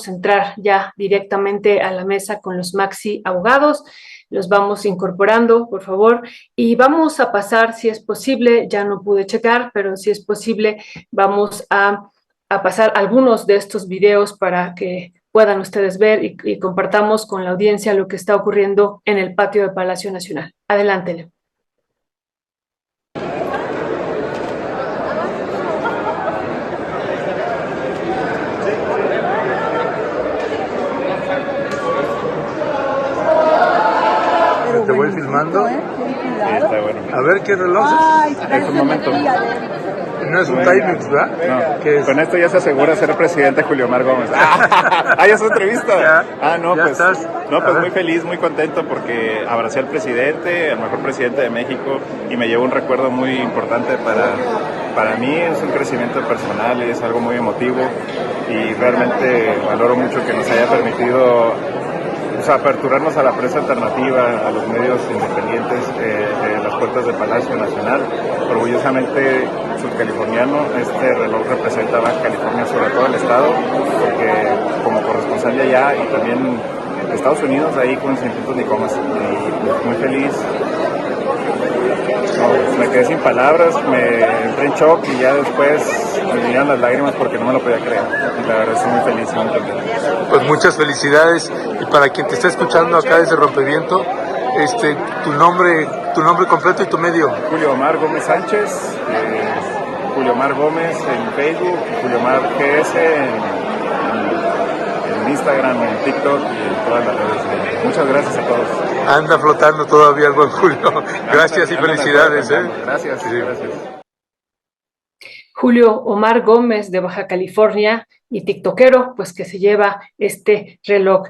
vamos a entrar ya directamente a la mesa con los maxi abogados. Los vamos incorporando, por favor, y vamos a pasar, si es posible, ya no pude checar, pero si es posible, vamos a pasar algunos de estos videos para que puedan ustedes ver y compartamos con la audiencia lo que está ocurriendo en el patio de Palacio Nacional. Adelante, Leo. Te voy filmando. Sí, está bueno. A ver qué reloj Es un momento. No es un Timex, ¿verdad? No, ¿Qué es? con esto ya se asegura ser presidente Julio Omar Gómez. Ya es entrevista. Ya estás. Pues muy feliz, muy contento porque abracé al presidente, al mejor presidente de México, y me llevo un recuerdo muy importante para mí. Es un crecimiento personal, es algo muy emotivo y realmente valoro mucho que nos haya permitido aperturarnos a la prensa alternativa, a los medios independientes, las puertas del Palacio Nacional. Orgullosamente surcaliforniano, este reloj representa a Baja California, sobre todo el estado, porque como corresponsal de allá y también de Estados Unidos, ahí con Sin Puntos ni Comas, y pues, muy feliz. Me quedé sin palabras, me entré en shock y ya después me vinieron las lágrimas porque no me lo podía creer. Y la verdad estoy muy feliz y muy contento. Pues muchas felicidades, y para quien te está escuchando acá desde Rompeviento, tu nombre completo y tu medio. Julio Omar Gómez Sánchez, Julio Omar Gómez en Facebook, Julio Omar GS en Instagram, en TikTok y en todas las redes. Muchas gracias a todos. Anda flotando todavía el buen Julio. Gracias y felicidades. Gracias, sí. Gracias. Julio Omar Gómez de Baja California y tiktokero, pues que se lleva este reloj.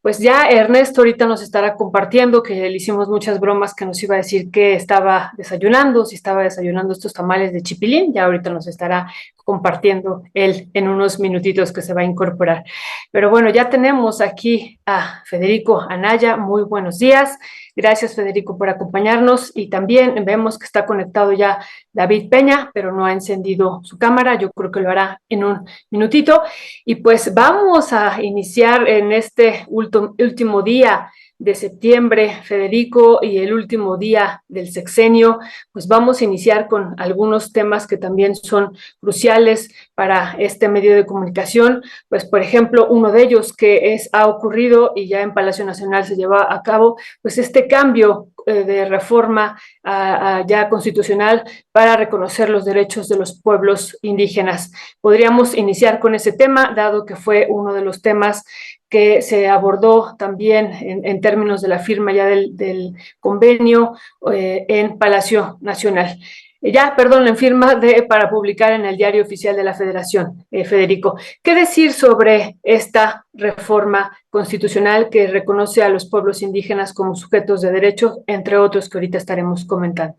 Pues ya Ernesto ahorita nos estará compartiendo, que le hicimos muchas bromas, que nos iba a decir que estaba desayunando, si estaba desayunando estos tamales de chipilín, ya ahorita nos estará compartiendo él en unos minutitos que se va a incorporar. Pero bueno, ya tenemos aquí a Federico Anaya. Muy buenos días. Gracias, Federico, por acompañarnos, y también vemos que está conectado ya David Peña, pero no ha encendido su cámara. Yo creo que lo hará en un minutito. Y pues vamos a iniciar en este último día de septiembre, Federico, y el último día del sexenio. Pues vamos a iniciar con algunos temas que también son cruciales para este medio de comunicación. Pues, por ejemplo, uno de ellos que ha ocurrido y ya en Palacio Nacional se lleva a cabo, pues este cambio de reforma ya constitucional para reconocer los derechos de los pueblos indígenas. Podríamos iniciar con ese tema, dado que fue uno de los temas que se abordó también en términos de la firma ya del convenio en Palacio Nacional. En firma para publicar en el Diario Oficial de la Federación. Federico, ¿qué decir sobre esta reforma constitucional que reconoce a los pueblos indígenas como sujetos de derechos, entre otros que ahorita estaremos comentando?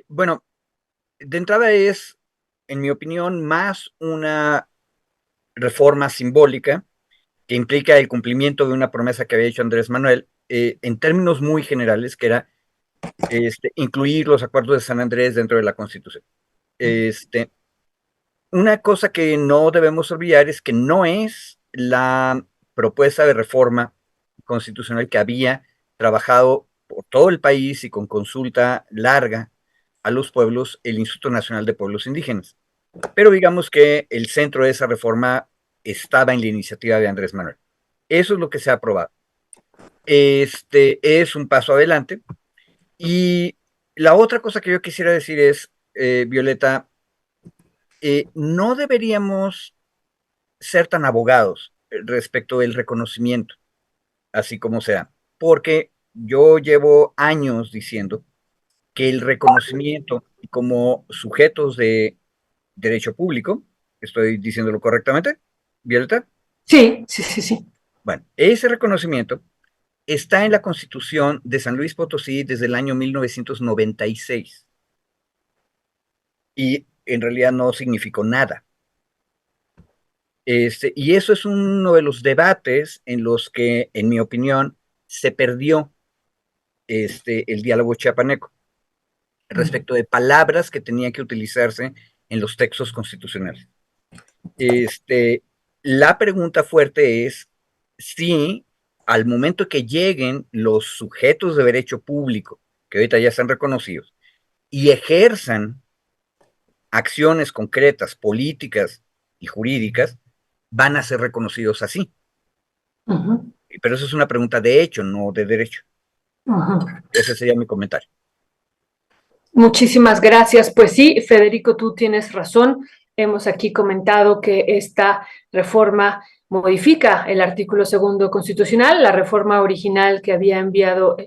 Bueno, de entrada es, en mi opinión, más una reforma simbólica que implica el cumplimiento de una promesa que había hecho Andrés Manuel, en términos muy generales, que era incluir los acuerdos de San Andrés dentro de la Constitución. Una cosa que no debemos olvidar es que no es la propuesta de reforma constitucional que había trabajado por todo el país y con consulta larga a los pueblos el Instituto Nacional de Pueblos Indígenas. Pero digamos que el centro de esa reforma estaba en la iniciativa de Andrés Manuel. Eso es lo que se ha aprobado. Es un paso adelante. Y la otra cosa que yo quisiera decir es, Violeta, no deberíamos ser tan abogados respecto del reconocimiento, así como sea, porque yo llevo años diciendo que el reconocimiento como sujetos de derecho público, ¿estoy diciéndolo correctamente, Violeta? Sí, sí, sí, sí. Bueno, ese reconocimiento está en la Constitución de San Luis Potosí desde el año 1996 y en realidad no significó nada. Y eso es uno de los debates en los que, en mi opinión, se perdió el diálogo chiapaneco respecto de palabras que tenían que utilizarse en los textos constitucionales. La pregunta fuerte es si al momento que lleguen los sujetos de derecho público, que ahorita ya están reconocidos, y ejerzan acciones concretas, políticas y jurídicas, van a ser reconocidos así. Ujú, Pero eso es una pregunta de hecho, no de derecho. ujú. Ese sería mi comentario. Muchísimas gracias. Pues sí, Federico, tú tienes razón. Hemos aquí comentado que esta reforma modifica el artículo segundo constitucional, la reforma original que había enviado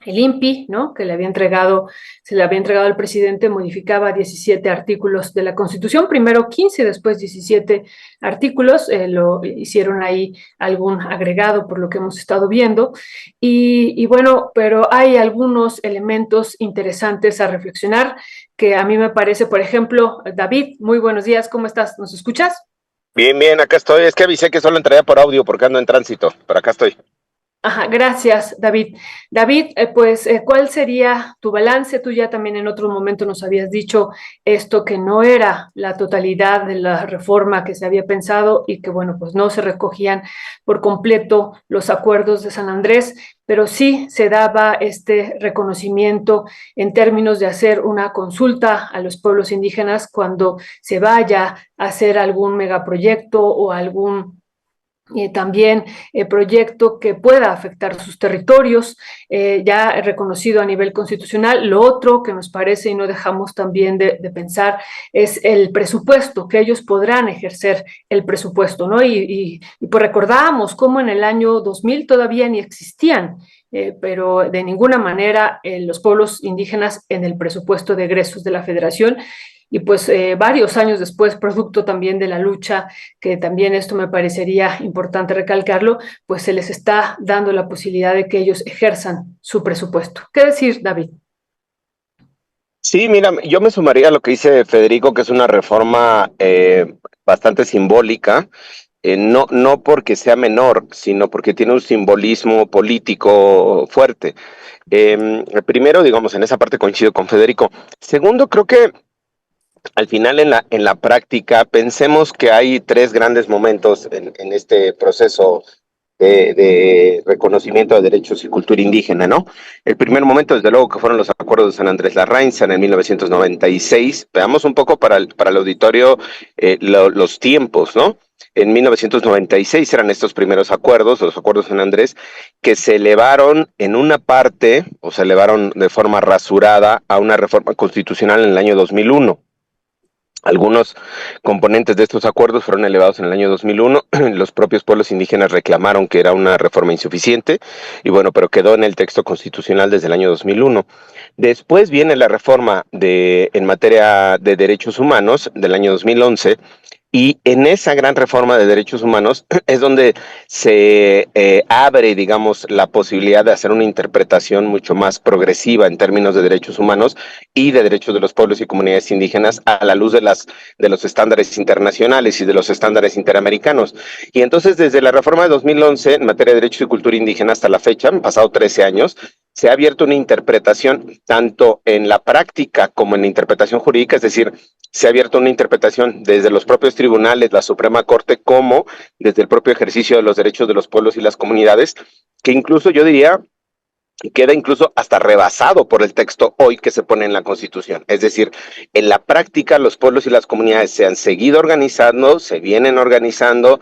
el INPI, ¿no? Que se le había entregado al presidente, modificaba 17 artículos de la Constitución, primero 15, después 17 artículos, lo hicieron ahí algún agregado por lo que hemos estado viendo. Y bueno, pero hay algunos elementos interesantes a reflexionar que a mí me parece, por ejemplo, David, muy buenos días, ¿cómo estás? ¿Nos escuchas? Bien, bien, acá estoy. Es que avisé que solo entraría por audio porque ando en tránsito, pero acá estoy. Ajá, gracias, David. David, pues, ¿cuál sería tu balance? Tú ya también en otro momento nos habías dicho esto, que no era la totalidad de la reforma que se había pensado y que, bueno, pues no se recogían por completo los acuerdos de San Andrés, pero sí se daba este reconocimiento en términos de hacer una consulta a los pueblos indígenas cuando se vaya a hacer algún megaproyecto o algún también proyecto que pueda afectar sus territorios, ya reconocido a nivel constitucional. Lo otro que nos parece y no dejamos también de pensar es el presupuesto, que ellos podrán ejercer el presupuesto, ¿no? Y pues recordamos cómo en el año 2000 todavía ni existían pero de ninguna manera los pueblos indígenas en el presupuesto de egresos de la Federación. Y pues varios años después, producto también de la lucha, que también esto me parecería importante recalcarlo, pues se les está dando la posibilidad de que ellos ejerzan su presupuesto. ¿Qué decir, David? Sí, mira, yo me sumaría a lo que dice Federico, que es una reforma bastante simbólica, no porque sea menor, sino porque tiene un simbolismo político fuerte. Primero, digamos, en esa parte coincido con Federico. Segundo, creo que al final en la práctica pensemos que hay tres grandes momentos en este proceso de reconocimiento de derechos y cultura indígena, ¿no? El primer momento, desde luego, que fueron los acuerdos de San Andrés Larrainza en 1996. Veamos un poco para el auditorio los tiempos, ¿no? En 1996 eran estos primeros acuerdos, los acuerdos de San Andrés, que se elevaron en una parte, o se elevaron de forma rasurada a una reforma constitucional en el año 2001. Algunos componentes de estos acuerdos fueron elevados en el año 2001. Los propios pueblos indígenas reclamaron que era una reforma insuficiente y bueno, pero quedó en el texto constitucional desde el año 2001. Después viene la reforma en materia de derechos humanos del año 2011. Y en esa gran reforma de derechos humanos es donde se abre, digamos, la posibilidad de hacer una interpretación mucho más progresiva en términos de derechos humanos y de derechos de los pueblos y comunidades indígenas a la luz de los estándares internacionales y de los estándares interamericanos. Y entonces, desde la reforma de 2011 en materia de derechos y cultura indígena hasta la fecha, han pasado 13 años, se ha abierto una interpretación tanto en la práctica como en la interpretación jurídica, es decir, se ha abierto una interpretación desde los propios tribunales, la Suprema Corte, como desde el propio ejercicio de los derechos de los pueblos y las comunidades, que incluso yo diría queda incluso hasta rebasado por el texto hoy que se pone en la Constitución. Es decir, en la práctica los pueblos y las comunidades se han seguido organizando, se vienen organizando,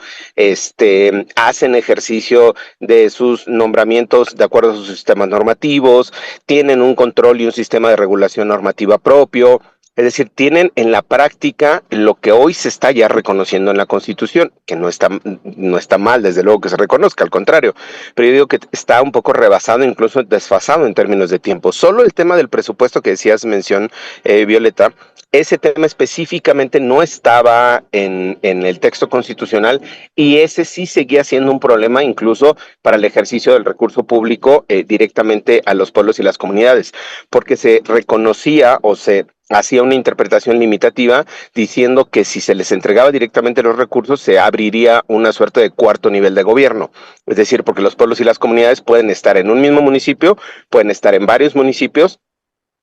hacen ejercicio de sus nombramientos de acuerdo a sus sistemas normativos, tienen un control y un sistema de regulación normativa propio. Es decir, tienen en la práctica lo que hoy se está ya reconociendo en la Constitución, que no está mal, desde luego que se reconozca, al contrario, pero yo digo que está un poco rebasado, incluso desfasado en términos de tiempo. Solo el tema del presupuesto que decías mención, Violeta, ese tema específicamente no estaba en el texto constitucional y ese sí seguía siendo un problema incluso para el ejercicio del recurso público directamente a los pueblos y las comunidades, porque se reconocía o se hacía una interpretación limitativa diciendo que si se les entregaba directamente los recursos se abriría una suerte de cuarto nivel de gobierno, es decir, porque los pueblos y las comunidades pueden estar en un mismo municipio, pueden estar en varios municipios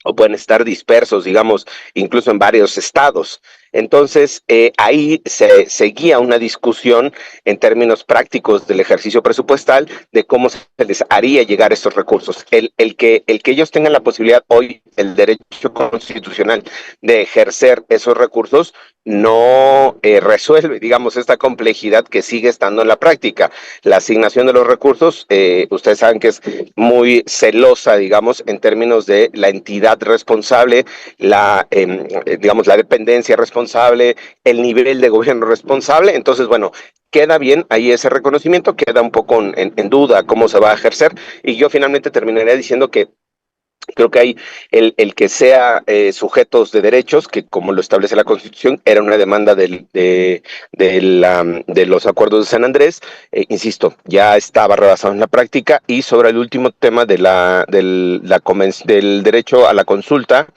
o pueden estar dispersos, digamos, incluso en varios estados. Entonces, ahí se seguía una discusión en términos prácticos del ejercicio presupuestal de cómo se les haría llegar estos recursos. El que ellos tengan la posibilidad hoy, el derecho constitucional de ejercer esos recursos, no resuelve, digamos, esta complejidad que sigue estando en la práctica. La asignación de los recursos, ustedes saben que es muy celosa, digamos, en términos de la entidad responsable, digamos, la dependencia responsable, el nivel de gobierno responsable. Entonces, bueno, queda bien ahí ese reconocimiento, queda un poco en duda cómo se va a ejercer, y yo finalmente terminaría diciendo que creo que hay el que sea sujetos de derechos, que como lo establece la Constitución, era una demanda de los acuerdos de San Andrés. Insisto, ya estaba rebasado en la práctica. Y sobre el último tema del derecho a la consulta,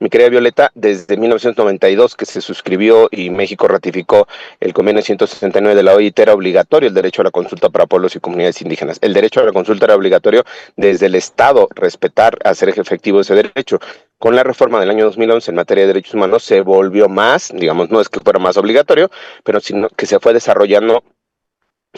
mi querida Violeta, desde 1992 que se suscribió y México ratificó el convenio 169 de la OIT, era obligatorio el derecho a la consulta para pueblos y comunidades indígenas. El derecho a la consulta era obligatorio desde el Estado, respetar, hacer efectivo ese derecho. Con la reforma del año 2011 en materia de derechos humanos se volvió más, digamos, no es que fuera más obligatorio, pero sino que se fue desarrollando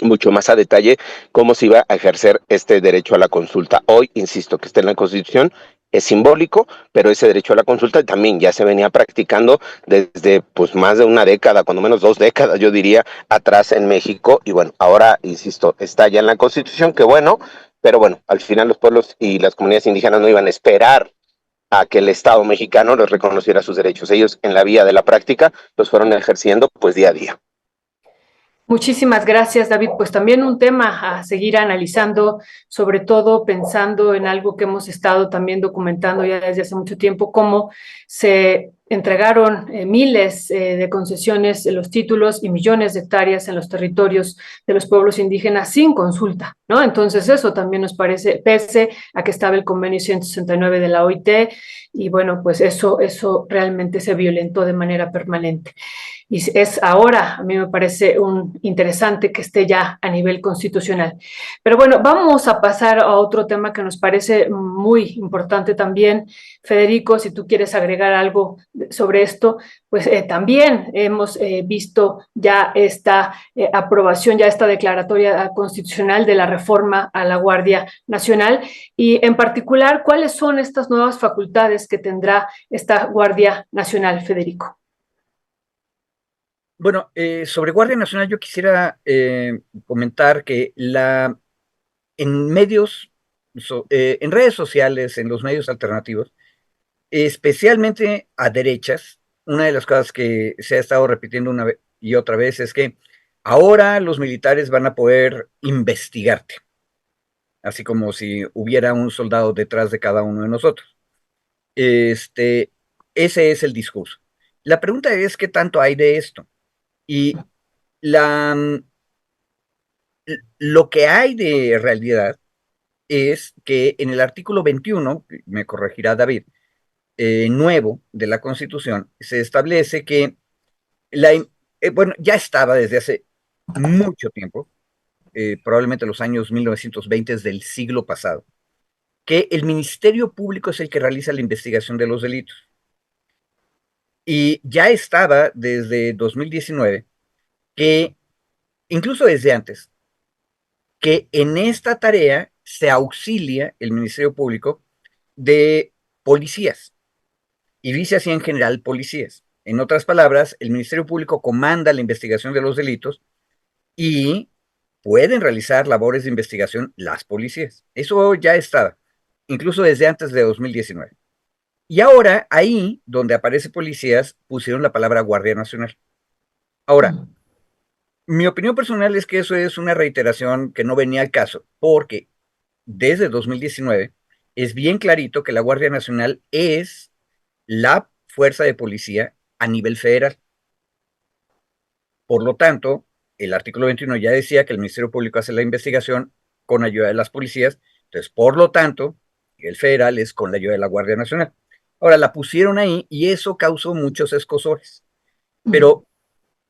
mucho más a detalle cómo se iba a ejercer este derecho a la consulta. Hoy, insisto, que está en la Constitución, es simbólico, pero ese derecho a la consulta también ya se venía practicando desde pues más de una década, cuando menos 2 décadas, yo diría, atrás en México. Y bueno, ahora, insisto, está ya en la Constitución, que bueno, pero bueno, al final los pueblos y las comunidades indígenas no iban a esperar a que el Estado mexicano les reconociera sus derechos. Ellos en la vía de la práctica los fueron ejerciendo pues día a día. Muchísimas gracias, David. Pues también un tema a seguir analizando, sobre todo pensando en algo que hemos estado también documentando ya desde hace mucho tiempo, cómo se entregaron miles de concesiones, los títulos y millones de hectáreas en los territorios de los pueblos indígenas sin consulta, ¿no? Entonces eso también nos parece, pese a que estaba el convenio 169 de la OIT, y bueno, pues eso realmente se violentó de manera permanente. Y es ahora, a mí me parece interesante que esté ya a nivel constitucional. Pero bueno, vamos a pasar a otro tema que nos parece muy importante también. Federico, si tú quieres agregar algo sobre esto, pues también hemos visto ya esta aprobación, ya esta declaratoria constitucional de la reforma a la Guardia Nacional, y en particular, ¿cuáles son estas nuevas facultades que tendrá esta Guardia Nacional, Federico? Bueno, sobre Guardia Nacional yo quisiera comentar que en medios, en redes sociales, en los medios alternativos, especialmente a derechas, una de las cosas que se ha estado repitiendo una y otra vez es que ahora los militares van a poder investigarte, así como si hubiera un soldado detrás de cada uno de nosotros. Este, ese es el discurso. La pregunta es qué tanto hay de esto. Y la, lo que hay de realidad es que en el artículo 21, me corregirá David, nuevo de la Constitución, se establece que bueno, ya estaba desde hace mucho tiempo, probablemente los años 1920 del siglo pasado, que el Ministerio Público es el que realiza la investigación de los delitos. Y ya estaba desde 2019 que, incluso desde antes, que en esta tarea se auxilia el Ministerio Público de policías, y dice así en general policías. En otras palabras, el Ministerio Público comanda la investigación de los delitos y pueden realizar labores de investigación las policías. Eso ya estaba, incluso desde antes de 2019. Y ahora, ahí donde aparece policías, pusieron la palabra Guardia Nacional. Ahora, mi opinión personal es que eso es una reiteración que no venía al caso, porque desde 2019 es bien clarito que la Guardia Nacional es la fuerza de policía a nivel federal. Por lo tanto, el artículo 21 ya decía que el Ministerio Público hace la investigación con ayuda de las policías. Entonces, por lo tanto, el federal es con la ayuda de la Guardia Nacional. Ahora, la pusieron ahí y eso causó muchos escozores. Pero,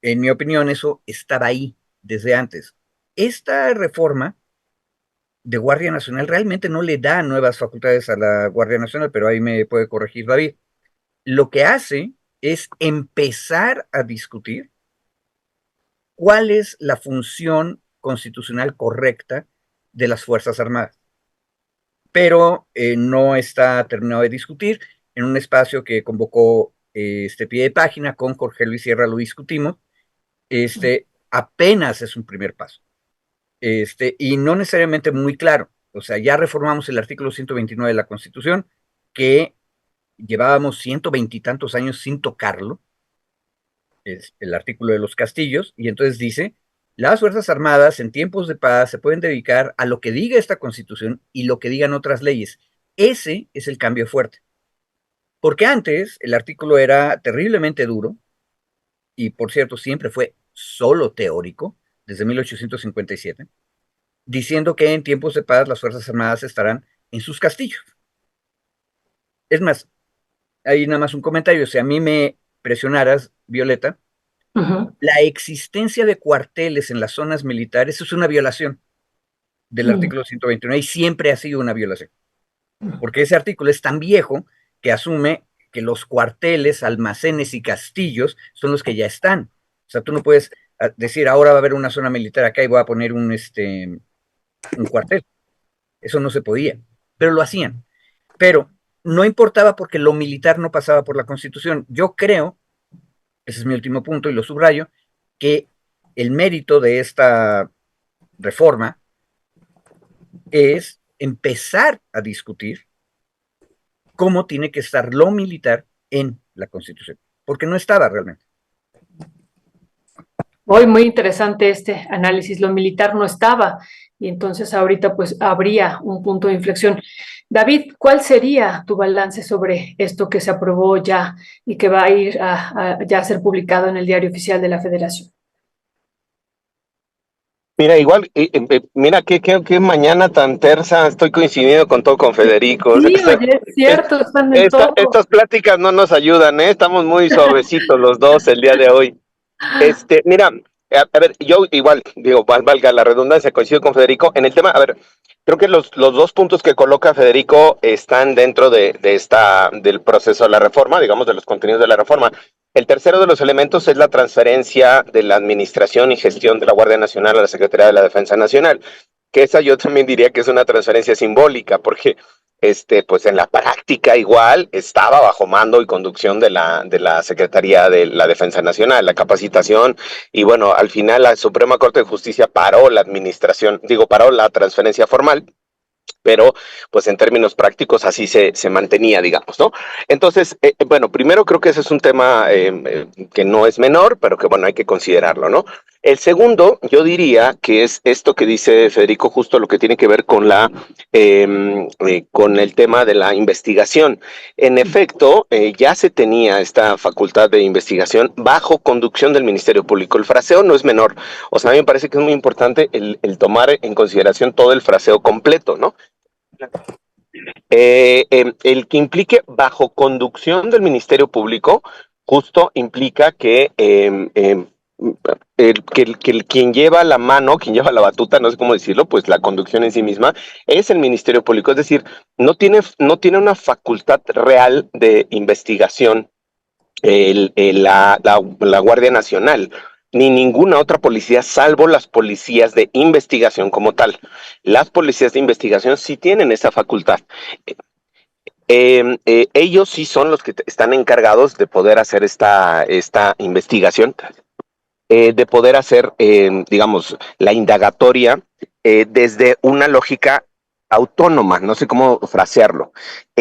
en mi opinión, eso estaba ahí desde antes. Esta reforma de Guardia Nacional realmente no le da nuevas facultades a la Guardia Nacional, pero ahí me puede corregir David. Lo que hace es empezar a discutir cuál es la función constitucional correcta de las Fuerzas Armadas. Pero no está terminado de discutir. En un espacio que convocó este pie de página con Jorge Luis Sierra lo discutimos. Apenas es un primer paso. Y no necesariamente muy claro. O sea, ya reformamos el artículo 129 de la Constitución, que llevábamos 120 y tantos años sin tocarlo, es el artículo de los castillos, y entonces dice, las Fuerzas Armadas en tiempos de paz se pueden dedicar a lo que diga esta Constitución y lo que digan otras leyes. Ese es el cambio fuerte. Porque antes el artículo era terriblemente duro, y por cierto siempre fue solo teórico, desde 1857, diciendo que en tiempos de paz las Fuerzas Armadas estarán en sus castillos. Es más, hay nada más un comentario, si a mí me presionaras, Violeta, la existencia de cuarteles en las zonas militares es una violación del artículo 129 y siempre ha sido una violación, porque ese artículo es tan viejo que asume que los cuarteles, almacenes y castillos son los que ya están. O sea, tú no puedes decir, ahora va a haber una zona militar acá y voy a poner un cuartel. Eso no se podía, pero lo hacían. Pero no importaba porque lo militar no pasaba por la Constitución. Yo creo, ese es mi último punto y lo subrayo, que el mérito de esta reforma es empezar a discutir cómo tiene que estar lo militar en la Constitución, porque no estaba realmente. Hoy muy interesante este análisis, lo militar no estaba y entonces ahorita pues habría un punto de inflexión. David, ¿cuál sería tu balance sobre esto que se aprobó ya y que va a ir ya a ser publicado en el Diario Oficial de la Federación? Mira, igual, mira qué mañana tan tersa, estoy coincidiendo con Federico. Sí, oye, es cierto, están en todo. Estas pláticas no nos ayudan, ¿eh? Estamos muy suavecitos los dos el día de hoy. Mira, a ver, yo igual, digo, valga la redundancia, coincido con Federico en el tema. A ver, creo que los dos puntos que coloca Federico están dentro del proceso de la reforma, digamos, de los contenidos de la reforma. El tercero de los elementos es la transferencia de la administración y gestión de la Guardia Nacional a la Secretaría de la Defensa Nacional, que esa yo también diría que es una transferencia simbólica, porque pues en la práctica igual estaba bajo mando y conducción de la Secretaría de la Defensa Nacional, la capacitación, y bueno, al final la Suprema Corte de Justicia paró la transferencia formal, pero pues en términos prácticos así se mantenía, digamos, ¿no? Entonces, bueno, primero creo que ese es un tema que no es menor, pero que bueno, hay que considerarlo, ¿no? El segundo, yo diría que es esto que dice Federico, justo lo que tiene que ver con con el tema de la investigación. En efecto, ya se tenía esta facultad de investigación bajo conducción del Ministerio Público. El fraseo no es menor, o sea, a mí me parece que es muy importante el tomar en consideración todo el fraseo completo, ¿no? El que implique bajo conducción del Ministerio Público, justo implica que quien lleva la mano, quien lleva la batuta, no sé cómo decirlo, pues la conducción en sí misma, es el Ministerio Público, es decir, no tiene una facultad real de investigación la Guardia Nacional, ni ninguna otra policía, salvo las policías de investigación como tal. Las policías de investigación sí tienen esa facultad. Ellos sí son los que están encargados de poder hacer esta investigación, de poder hacer, digamos, la indagatoria desde una lógica autónoma, no sé cómo frasearlo.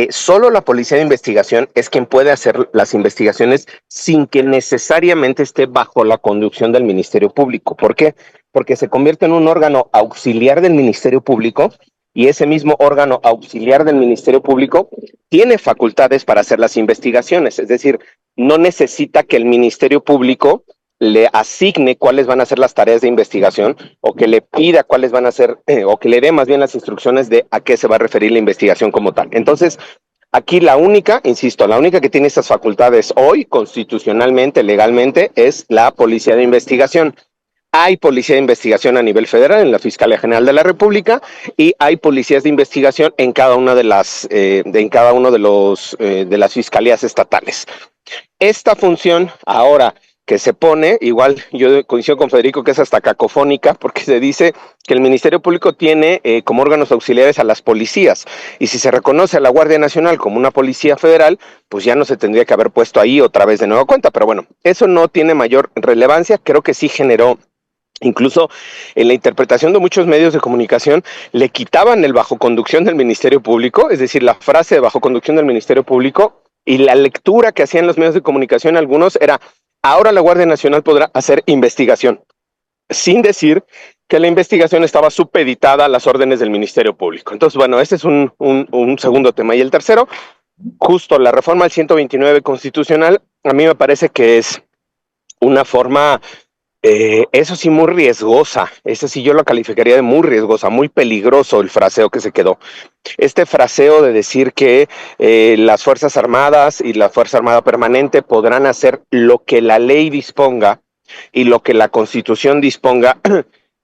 Solo la policía de investigación es quien puede hacer las investigaciones sin que necesariamente esté bajo la conducción del Ministerio Público. ¿Por qué? Porque se convierte en un órgano auxiliar del Ministerio Público y ese mismo órgano auxiliar del Ministerio Público tiene facultades para hacer las investigaciones, es decir, no necesita que el Ministerio Público le asigne cuáles van a ser las tareas de investigación o que le pida cuáles van a ser, o que le dé más bien las instrucciones de a qué se va a referir la investigación como tal. Entonces, aquí la única que tiene esas facultades hoy, constitucionalmente, legalmente, es la Policía de Investigación. Hay policía de investigación a nivel federal en la Fiscalía General de la República y hay policías de investigación en cada una de las fiscalías estatales. Esta función ahora que se pone, igual yo coincido con Federico que es hasta cacofónica, porque se dice que el Ministerio Público tiene como órganos auxiliares a las policías, y si se reconoce a la Guardia Nacional como una policía federal, pues ya no se tendría que haber puesto ahí otra vez de nueva cuenta, pero bueno, eso no tiene mayor relevancia. Creo que sí generó, incluso en la interpretación de muchos medios de comunicación, le quitaban el bajo conducción del Ministerio Público, es decir, la frase de bajo conducción del Ministerio Público, y la lectura que hacían los medios de comunicación algunos era: ahora la Guardia Nacional podrá hacer investigación, sin decir que la investigación estaba supeditada a las órdenes del Ministerio Público. Entonces, bueno, este es un segundo tema. Y el tercero, justo la reforma al 129 constitucional, a mí me parece que es una forma, eso sí, muy riesgosa. Eso sí, yo lo calificaría de muy riesgosa, muy peligroso el fraseo que se quedó. Este fraseo de decir que las Fuerzas Armadas y la Fuerza Armada Permanente podrán hacer lo que la ley disponga y lo que la Constitución disponga,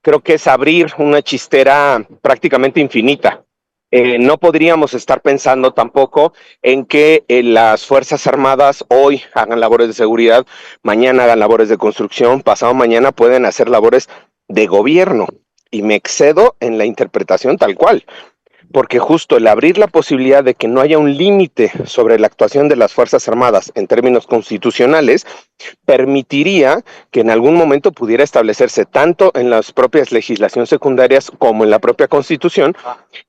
creo que es abrir una chistera prácticamente infinita. No podríamos estar pensando tampoco en que las Fuerzas Armadas hoy hagan labores de seguridad, mañana hagan labores de construcción, pasado mañana pueden hacer labores de gobierno. Y me excedo en la interpretación tal cual, porque justo el abrir la posibilidad de que no haya un límite sobre la actuación de las Fuerzas Armadas en términos constitucionales permitiría que en algún momento pudiera establecerse tanto en las propias legislaciones secundarias como en la propia Constitución,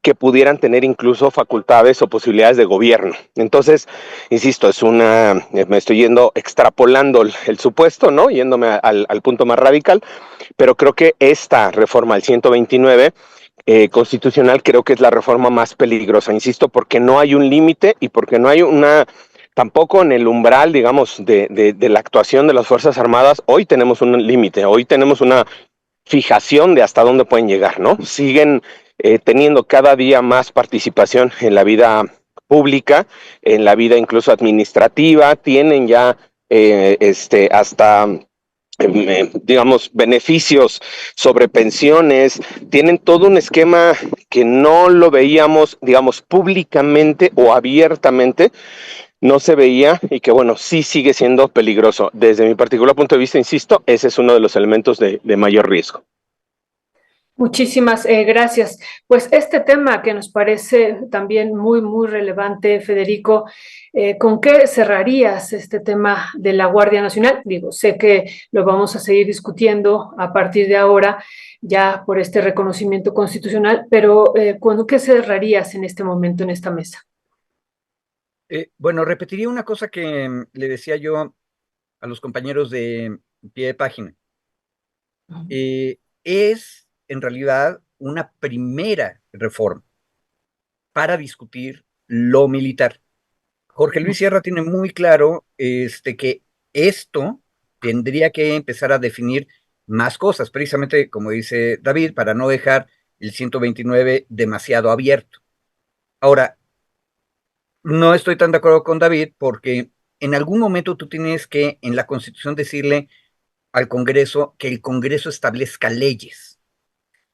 que pudieran tener incluso facultades o posibilidades de gobierno. Entonces, insisto, me estoy extrapolando el supuesto, ¿no? Yéndome al punto más radical, pero creo que esta reforma al 129 constitucional creo que es la reforma más peligrosa, insisto, porque no hay un límite y porque no hay tampoco en el umbral, digamos, de la actuación de las Fuerzas Armadas. Hoy tenemos un límite, hoy tenemos una fijación de hasta dónde pueden llegar, ¿no? Siguen teniendo cada día más participación en la vida pública, en la vida incluso administrativa, tienen ya hasta digamos, beneficios sobre pensiones, tienen todo un esquema que no lo veíamos, digamos, públicamente o abiertamente, no se veía, y que bueno, sí sigue siendo peligroso. Desde mi particular punto de vista, insisto, ese es uno de los elementos de mayor riesgo. Muchísimas gracias. Pues este tema que nos parece también muy, muy relevante, Federico, ¿con qué cerrarías este tema de la Guardia Nacional? Digo, sé que lo vamos a seguir discutiendo a partir de ahora, ya por este reconocimiento constitucional, pero ¿con qué cerrarías en este momento en esta mesa? Bueno, repetiría una cosa que le decía yo a los compañeros de pie de página. Es en realidad una primera reforma para discutir lo militar. Jorge Luis Sierra tiene muy claro que esto tendría que empezar a definir más cosas, precisamente como dice David, para no dejar el 129 demasiado abierto. Ahora, no estoy tan de acuerdo con David porque en algún momento tú tienes que en la Constitución decirle al Congreso que el Congreso establezca leyes.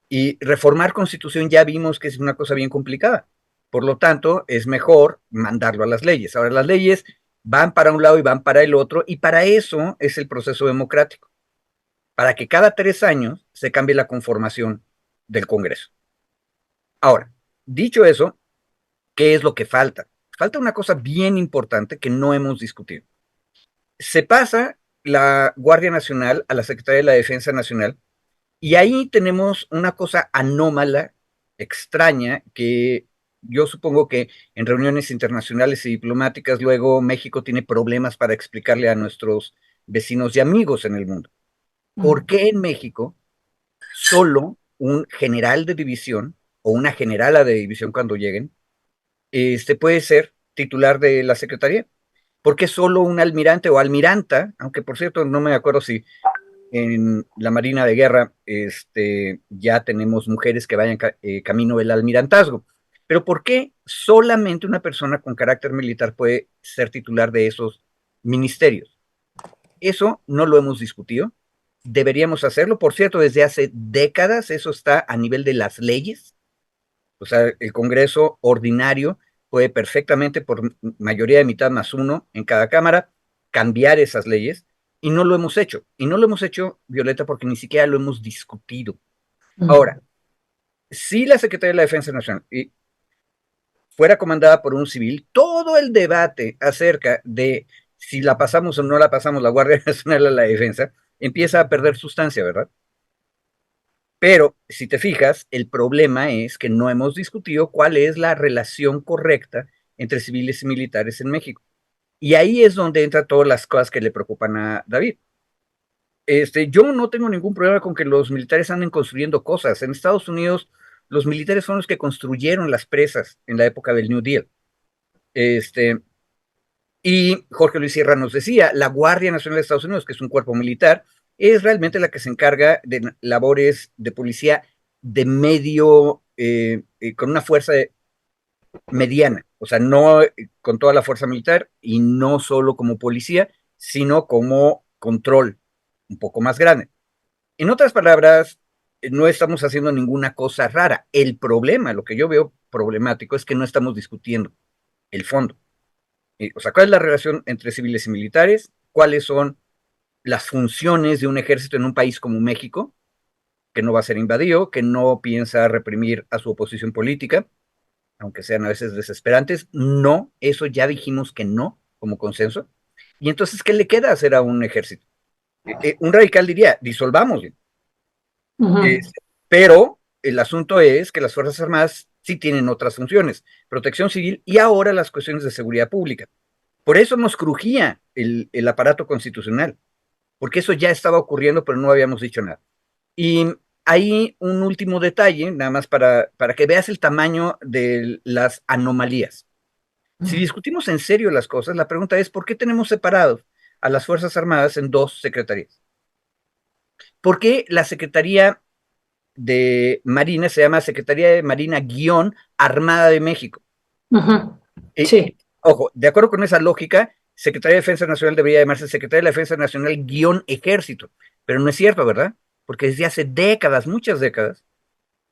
Y reformar Constitución ya vimos que es una cosa bien complicada. Por lo tanto, es mejor mandarlo a las leyes. Ahora, las leyes van para un lado y van para el otro, y para eso es el proceso democrático, para que cada 3 años se cambie la conformación del Congreso. Ahora, dicho eso, ¿qué es lo que falta? Falta una cosa bien importante que no hemos discutido. Se pasa la Guardia Nacional a la Secretaría de la Defensa Nacional, y ahí tenemos una cosa anómala, extraña, que yo supongo que en reuniones internacionales y diplomáticas luego México tiene problemas para explicarle a nuestros vecinos y amigos en el mundo. ¿Por qué en México solo un general de división o una generala de división cuando lleguen puede ser titular de la secretaría? ¿Por qué solo un almirante o almiranta? Aunque por cierto no me acuerdo si en la Marina de Guerra ya tenemos mujeres que vayan camino del almirantazgo. Pero ¿por qué solamente una persona con carácter militar puede ser titular de esos ministerios? Eso no lo hemos discutido. deberíamos hacerlo. Por cierto, desde hace décadas eso está a nivel de las leyes. O sea, el Congreso ordinario puede perfectamente, por mayoría de mitad más uno en cada cámara, cambiar esas leyes, y no lo hemos hecho. Y no lo hemos hecho, Violeta, porque ni siquiera lo hemos discutido. Ahora, si la Secretaría de la Defensa Nacional fuera comandada por un civil, todo el debate acerca de si la pasamos o no la pasamos la Guardia Nacional a la Defensa empieza a perder sustancia, ¿verdad? Pero si te fijas, el problema es que no hemos discutido cuál es la relación correcta entre civiles y militares en México. Y ahí es donde entran todas las cosas que le preocupan a David. Yo no tengo ningún problema con que los militares anden construyendo cosas. En Estados Unidos, los militares son los que construyeron las presas en la época del New Deal. Y Jorge Luis Sierra nos decía, la Guardia Nacional de Estados Unidos, que es un cuerpo militar, es realmente la que se encarga de labores de policía de medio, con una fuerza mediana, o sea, no con toda la fuerza militar y no solo como policía, sino como control un poco más grande. En otras palabras, no estamos haciendo ninguna cosa rara. El problema, lo que yo veo problemático, es que no estamos discutiendo el fondo. O sea, ¿cuál es la relación entre civiles y militares? ¿Cuáles son las funciones de un ejército en un país como México, que no va a ser invadido, que no piensa reprimir a su oposición política, aunque sean a veces desesperantes? No, eso ya dijimos que no, como consenso. Y entonces, ¿qué le queda hacer a un ejército? Un radical diría, disolvamos. Pero el asunto es que las Fuerzas Armadas sí tienen otras funciones, protección civil y ahora las cuestiones de seguridad pública. Por eso nos crujía el aparato constitucional, porque eso ya estaba ocurriendo, pero no habíamos dicho nada. Y hay un último detalle, nada más para que veas el tamaño de las anomalías. Si discutimos en serio las cosas, la pregunta es, ¿por qué tenemos separados a las Fuerzas Armadas en dos secretarías? ¿Por qué la Secretaría de Marina se llama Secretaría de Marina-Armada de México? Sí. Ojo, de acuerdo con esa lógica, Secretaría de Defensa Nacional debería llamarse Secretaría de la Defensa Nacional-Ejército, pero no es cierto, ¿verdad? Porque desde hace décadas, muchas décadas,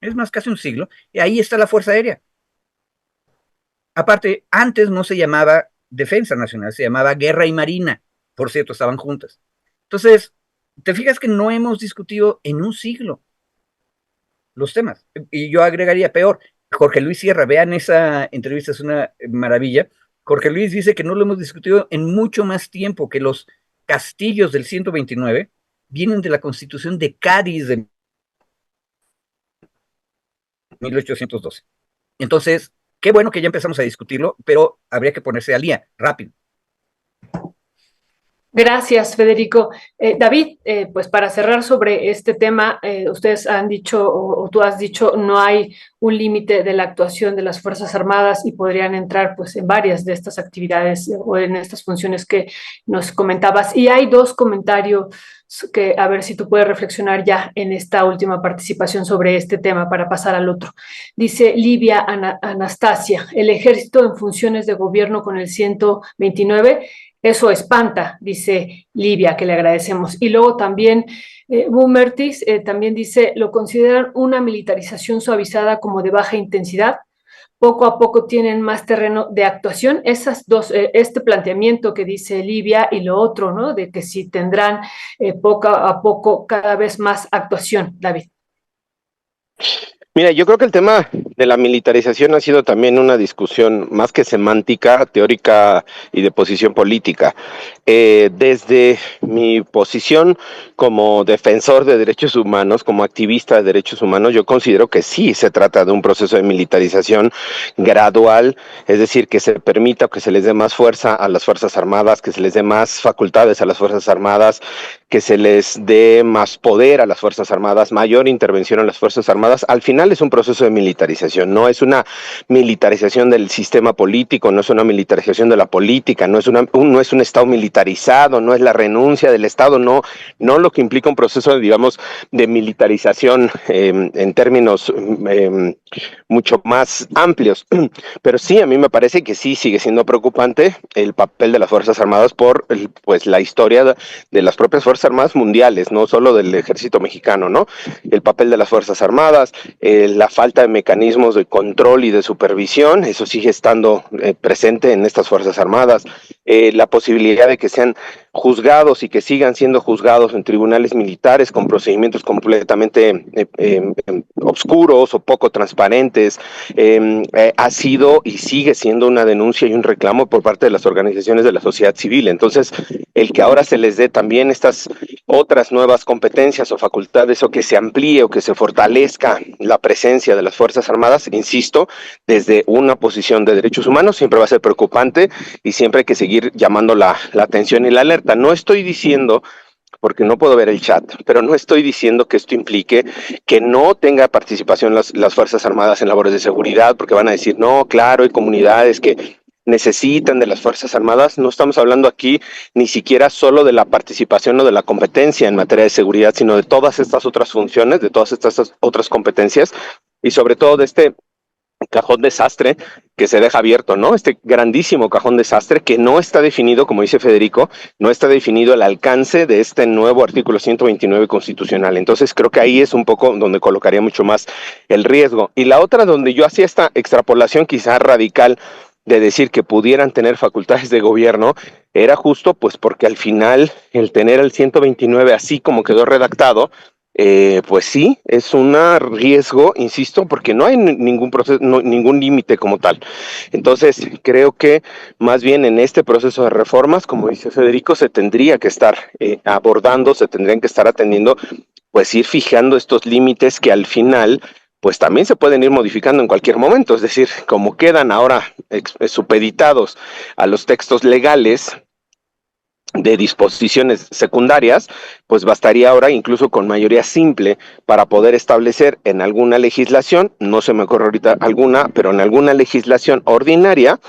es más, casi un siglo, y ahí está la Fuerza Aérea. Aparte, antes no se llamaba Defensa Nacional, se llamaba Guerra y Marina, por cierto, estaban juntas. Entonces, te fijas que no hemos discutido en un siglo los temas, y yo agregaría peor. Jorge Luis Sierra, vean esa entrevista, es una maravilla. Jorge Luis dice que no lo hemos discutido en mucho más tiempo, que los castillos del 129 vienen de la Constitución de Cádiz de 1812. Entonces, qué bueno que ya empezamos a discutirlo, pero habría que ponerse al día, rápido. Gracias, Federico. David, pues para cerrar sobre este tema, ustedes han dicho, o tú has dicho, no hay un límite de la actuación de las Fuerzas Armadas y podrían entrar pues en varias de estas actividades o en estas funciones que nos comentabas. Y hay dos comentarios que a ver si tú puedes reflexionar ya en esta última participación sobre este tema para pasar al otro. Dice Livia Anastasia, el ejército en funciones de gobierno con el 129. Eso espanta, dice Livia, que le agradecemos. Y luego también Bumertis también dice, lo consideran una militarización suavizada como de baja intensidad. Poco a poco tienen más terreno de actuación. Esas dos, este planteamiento que dice Livia y lo otro, ¿no? De que si tendrán poco a poco cada vez más actuación, David. Mira, yo creo que el tema de la militarización ha sido también una discusión más que semántica, teórica y de posición política. Desde mi posición como defensor de derechos humanos, como activista de derechos humanos, yo considero que sí se trata de un proceso de militarización gradual, es decir, que se permita que se les dé más fuerza a las Fuerzas Armadas, que se les dé más facultades a las Fuerzas Armadas, que se les dé más poder a las Fuerzas Armadas, mayor intervención a las Fuerzas Armadas. Al final es un proceso de militarización, no es una militarización del sistema político, no es una militarización de la política, no es un Estado militarizado, no es la renuncia del Estado, no lo que implica un proceso, digamos, de militarización en términos mucho más amplios. Pero sí, a mí me parece que sí sigue siendo preocupante el papel de las Fuerzas Armadas por pues la historia de las propias Fuerzas Fuerzas Armadas mundiales, no solo del ejército mexicano, ¿no? El papel de las Fuerzas Armadas, la falta de mecanismos de control y de supervisión, eso sigue estando presente en estas Fuerzas Armadas, la posibilidad de que sean juzgados y que sigan siendo juzgados en tribunales militares con procedimientos completamente oscuros o poco transparentes, ha sido y sigue siendo una denuncia y un reclamo por parte de las organizaciones de la sociedad civil. Entonces, el que ahora se les dé también estas otras nuevas competencias o facultades, o que se amplíe o que se fortalezca la presencia de las Fuerzas Armadas, insisto, desde una posición de derechos humanos, siempre va a ser preocupante y siempre hay que seguir llamando la atención y la alerta. No estoy diciendo, porque no puedo ver el chat, pero no estoy diciendo que esto implique que no tenga participación las Fuerzas Armadas en labores de seguridad, porque van a decir, no, claro, hay comunidades que necesitan de las Fuerzas Armadas. No estamos hablando aquí ni siquiera solo de la participación o de la competencia en materia de seguridad, sino de todas estas otras funciones, de todas estas otras competencias, y sobre todo de este cajón desastre que se deja abierto, ¿no? Este grandísimo cajón desastre que no está definido, como dice Federico, no está definido el alcance de este nuevo artículo 129 constitucional. Entonces creo que ahí es un poco donde colocaría mucho más el riesgo. Y la otra donde yo hacía esta extrapolación quizá radical de decir que pudieran tener facultades de gobierno, era justo pues porque al final el tener el 129 así como quedó redactado, pues sí, es un riesgo, insisto, porque no hay ningún proceso, ningún límite como tal. Entonces, creo que más bien en este proceso de reformas, como dice Federico, se tendría que estar abordando, se tendrían que estar atendiendo, pues ir fijando estos límites que al final pues también se pueden ir modificando en cualquier momento, es decir, como quedan ahora supeditados a los textos legales de disposiciones secundarias, pues bastaría ahora incluso con mayoría simple para poder establecer en alguna legislación, no se me ocurre ahorita alguna, pero en alguna legislación ordinaria,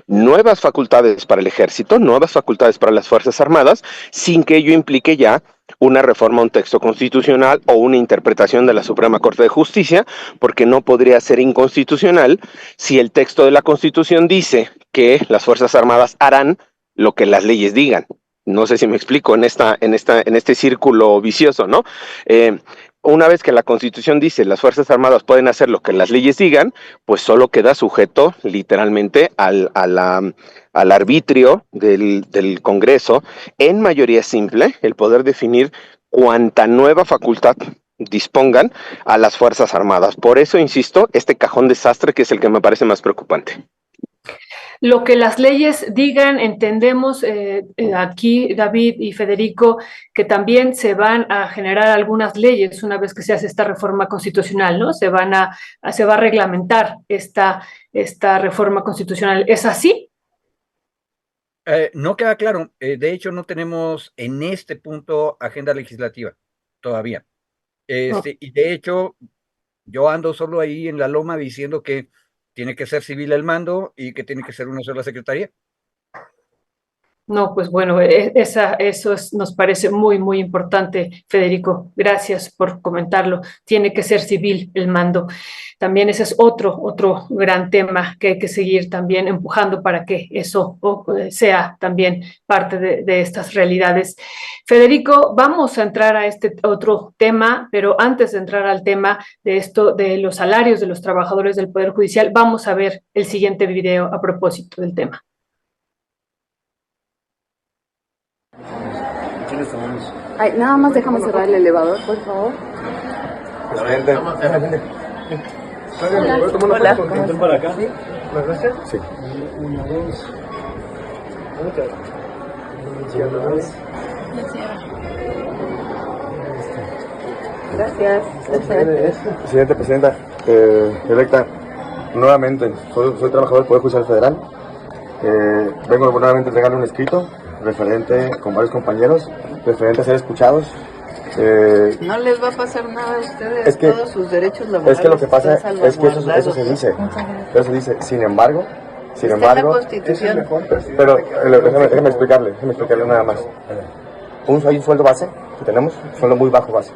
nuevas facultades para el ejército, nuevas facultades para las Fuerzas Armadas, sin que ello implique ya una reforma a un texto constitucional o una interpretación de la Suprema Corte de Justicia, porque no podría ser inconstitucional si el texto de la Constitución dice que las Fuerzas Armadas harán lo que las leyes digan. No sé si me explico en este círculo vicioso, ¿no? Una vez que la Constitución dice las Fuerzas Armadas pueden hacer lo que las leyes digan, pues solo queda sujeto literalmente al arbitrio del Congreso, en mayoría simple, el poder definir cuánta nueva facultad dispongan a las Fuerzas Armadas. Por eso, insisto, este cajón desastre que es el que me parece más preocupante. Lo que las leyes digan, entendemos aquí, David y Federico, que también se van a generar algunas leyes una vez que se hace esta reforma constitucional, ¿no? Se va a reglamentar esta reforma constitucional. ¿Es así? No queda claro. De hecho, no tenemos en este punto agenda legislativa todavía. Y de hecho, yo ando solo ahí en la loma diciendo que tiene que ser civil el mando y que tiene que ser una sola secretaría. No, pues bueno, eso nos parece muy, muy importante, Federico. Gracias por comentarlo. Tiene que ser civil el mando. También ese es otro gran tema que hay que seguir también empujando para que eso sea también parte de estas realidades. Federico, vamos a entrar a este otro tema, pero antes de entrar al tema de esto de los salarios de los trabajadores del Poder Judicial, vamos a ver el siguiente video a propósito del tema. Ay, nada más déjame cerrar el elevador, por favor. Hola. Hola. ¿Ven para acá? ¿Sí? Gracias. Sí. Una, dos. Gracias. Presidenta electa, nuevamente, soy trabajador del Poder Judicial Federal. Vengo nuevamente a entregarle un escrito referente con varios compañeros, referente a ser escuchados. No les va a pasar nada a ustedes, es que, todos sus derechos laborales. Es que lo que pasa es que eso se dice. Eso se dice. Sin embargo, está en la Constitución. Pero déjeme explicarle nada más. Hay un sueldo base que tenemos, un sueldo muy bajo base,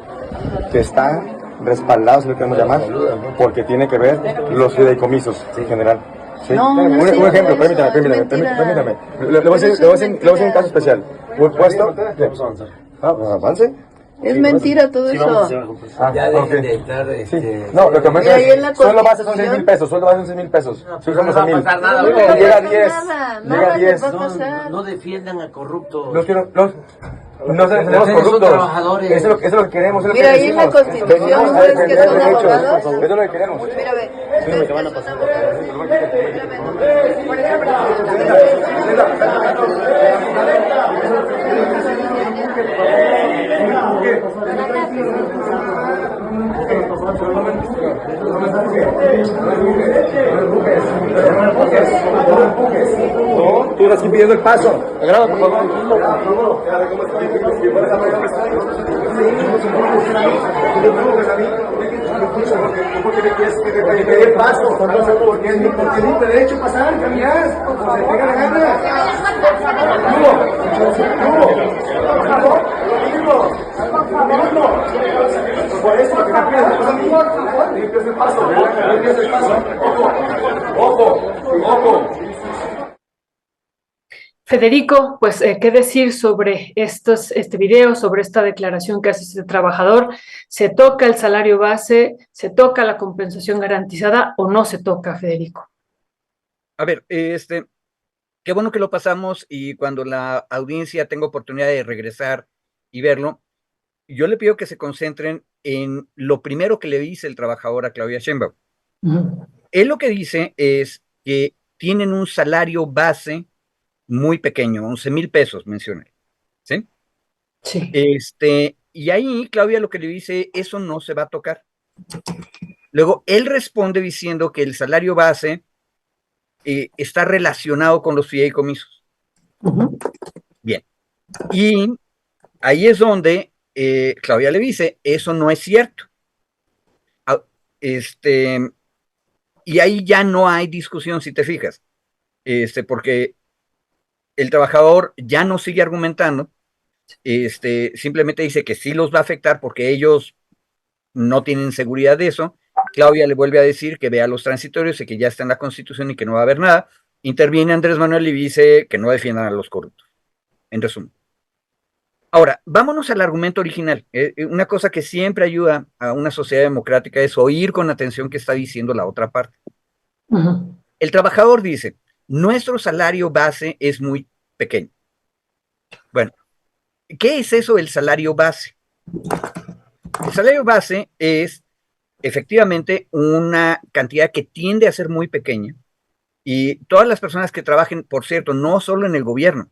que está respaldado, si lo queremos llamar, porque tiene que ver los fideicomisos en general. ¿Sí? No, un ejemplo, permítame. Le voy a decir un caso especial. Un puesto, Avance. Es mentira todo eso. Ya dejen de estar, Sí. No, lo que me Mira, ahí en la sueldo base son Constitución- 6,000 pesos, sueldo base son 6,000 pesos. Si usamos no a va a 1,000. pasar nada, No no va a Llega a pasar 10. nada, Llega nada a les 10. va a pasar. No defiendan a corruptos. Los quiero, no se Ustedes son corruptos. trabajadores. Eso es lo que queremos. Eso es lo Mira, que ahí en la decimos. Constitución, Venimos ¿no a ves que defender son derechos. abogados? Eso es lo que queremos. Mira, ve. ¿Ves que son abogados? No, tú estás pidiendo el paso. Graba, por favor. ¿Por qué me quieres que te dé el paso? Porque es mi derecho pasar, caminar. Tenga la gana. Por favor. Por eso, que me pides limpias el paso. Limpias el paso. Ojo. Federico, pues, ¿qué decir sobre este video, sobre esta declaración que hace este trabajador? ¿Se toca el salario base? ¿Se toca la compensación garantizada o no se toca, Federico? A ver, qué bueno que lo pasamos y cuando la audiencia tenga oportunidad de regresar y verlo, yo le pido que se concentren en lo primero que le dice el trabajador a Claudia Sheinbaum. Él lo que dice es que tienen un salario base muy pequeño, 11,000 pesos, menciona. ¿Sí? Sí. Y ahí Claudia lo que le dice, eso no se va a tocar. Luego, él responde diciendo que el salario base está relacionado con los fideicomisos. Bien. Y ahí es donde Claudia le dice, eso no es cierto. Y ahí ya no hay discusión, si te fijas. Porque el trabajador ya no sigue argumentando, simplemente dice que sí los va a afectar porque ellos no tienen seguridad de eso. Claudia le vuelve a decir que vea los transitorios y que ya está en la Constitución y que no va a haber nada. Interviene Andrés Manuel y dice que no defiendan a los corruptos. En resumen. Ahora, vámonos al argumento original. Una cosa que siempre ayuda a una sociedad democrática es oír con atención qué está diciendo la otra parte. El trabajador dice, nuestro salario base es muy pequeño. Bueno, ¿qué es eso del salario base? El salario base es efectivamente una cantidad que tiende a ser muy pequeña y todas las personas que trabajen, por cierto, no solo en el gobierno,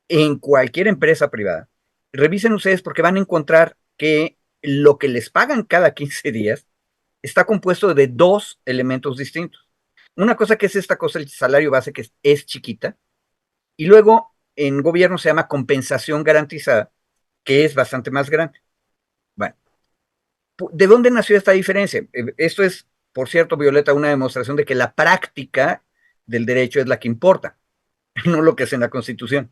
en cualquier empresa privada, revisen ustedes porque van a encontrar que lo que les pagan cada 15 días está compuesto de dos elementos distintos. Una cosa que es esta cosa, el salario base, que es chiquita, y luego en gobierno se llama compensación garantizada, que es bastante más grande. Bueno, ¿de dónde nació esta diferencia? Esto es, por cierto, Violeta, una demostración de que la práctica del derecho es la que importa, no lo que es en la Constitución.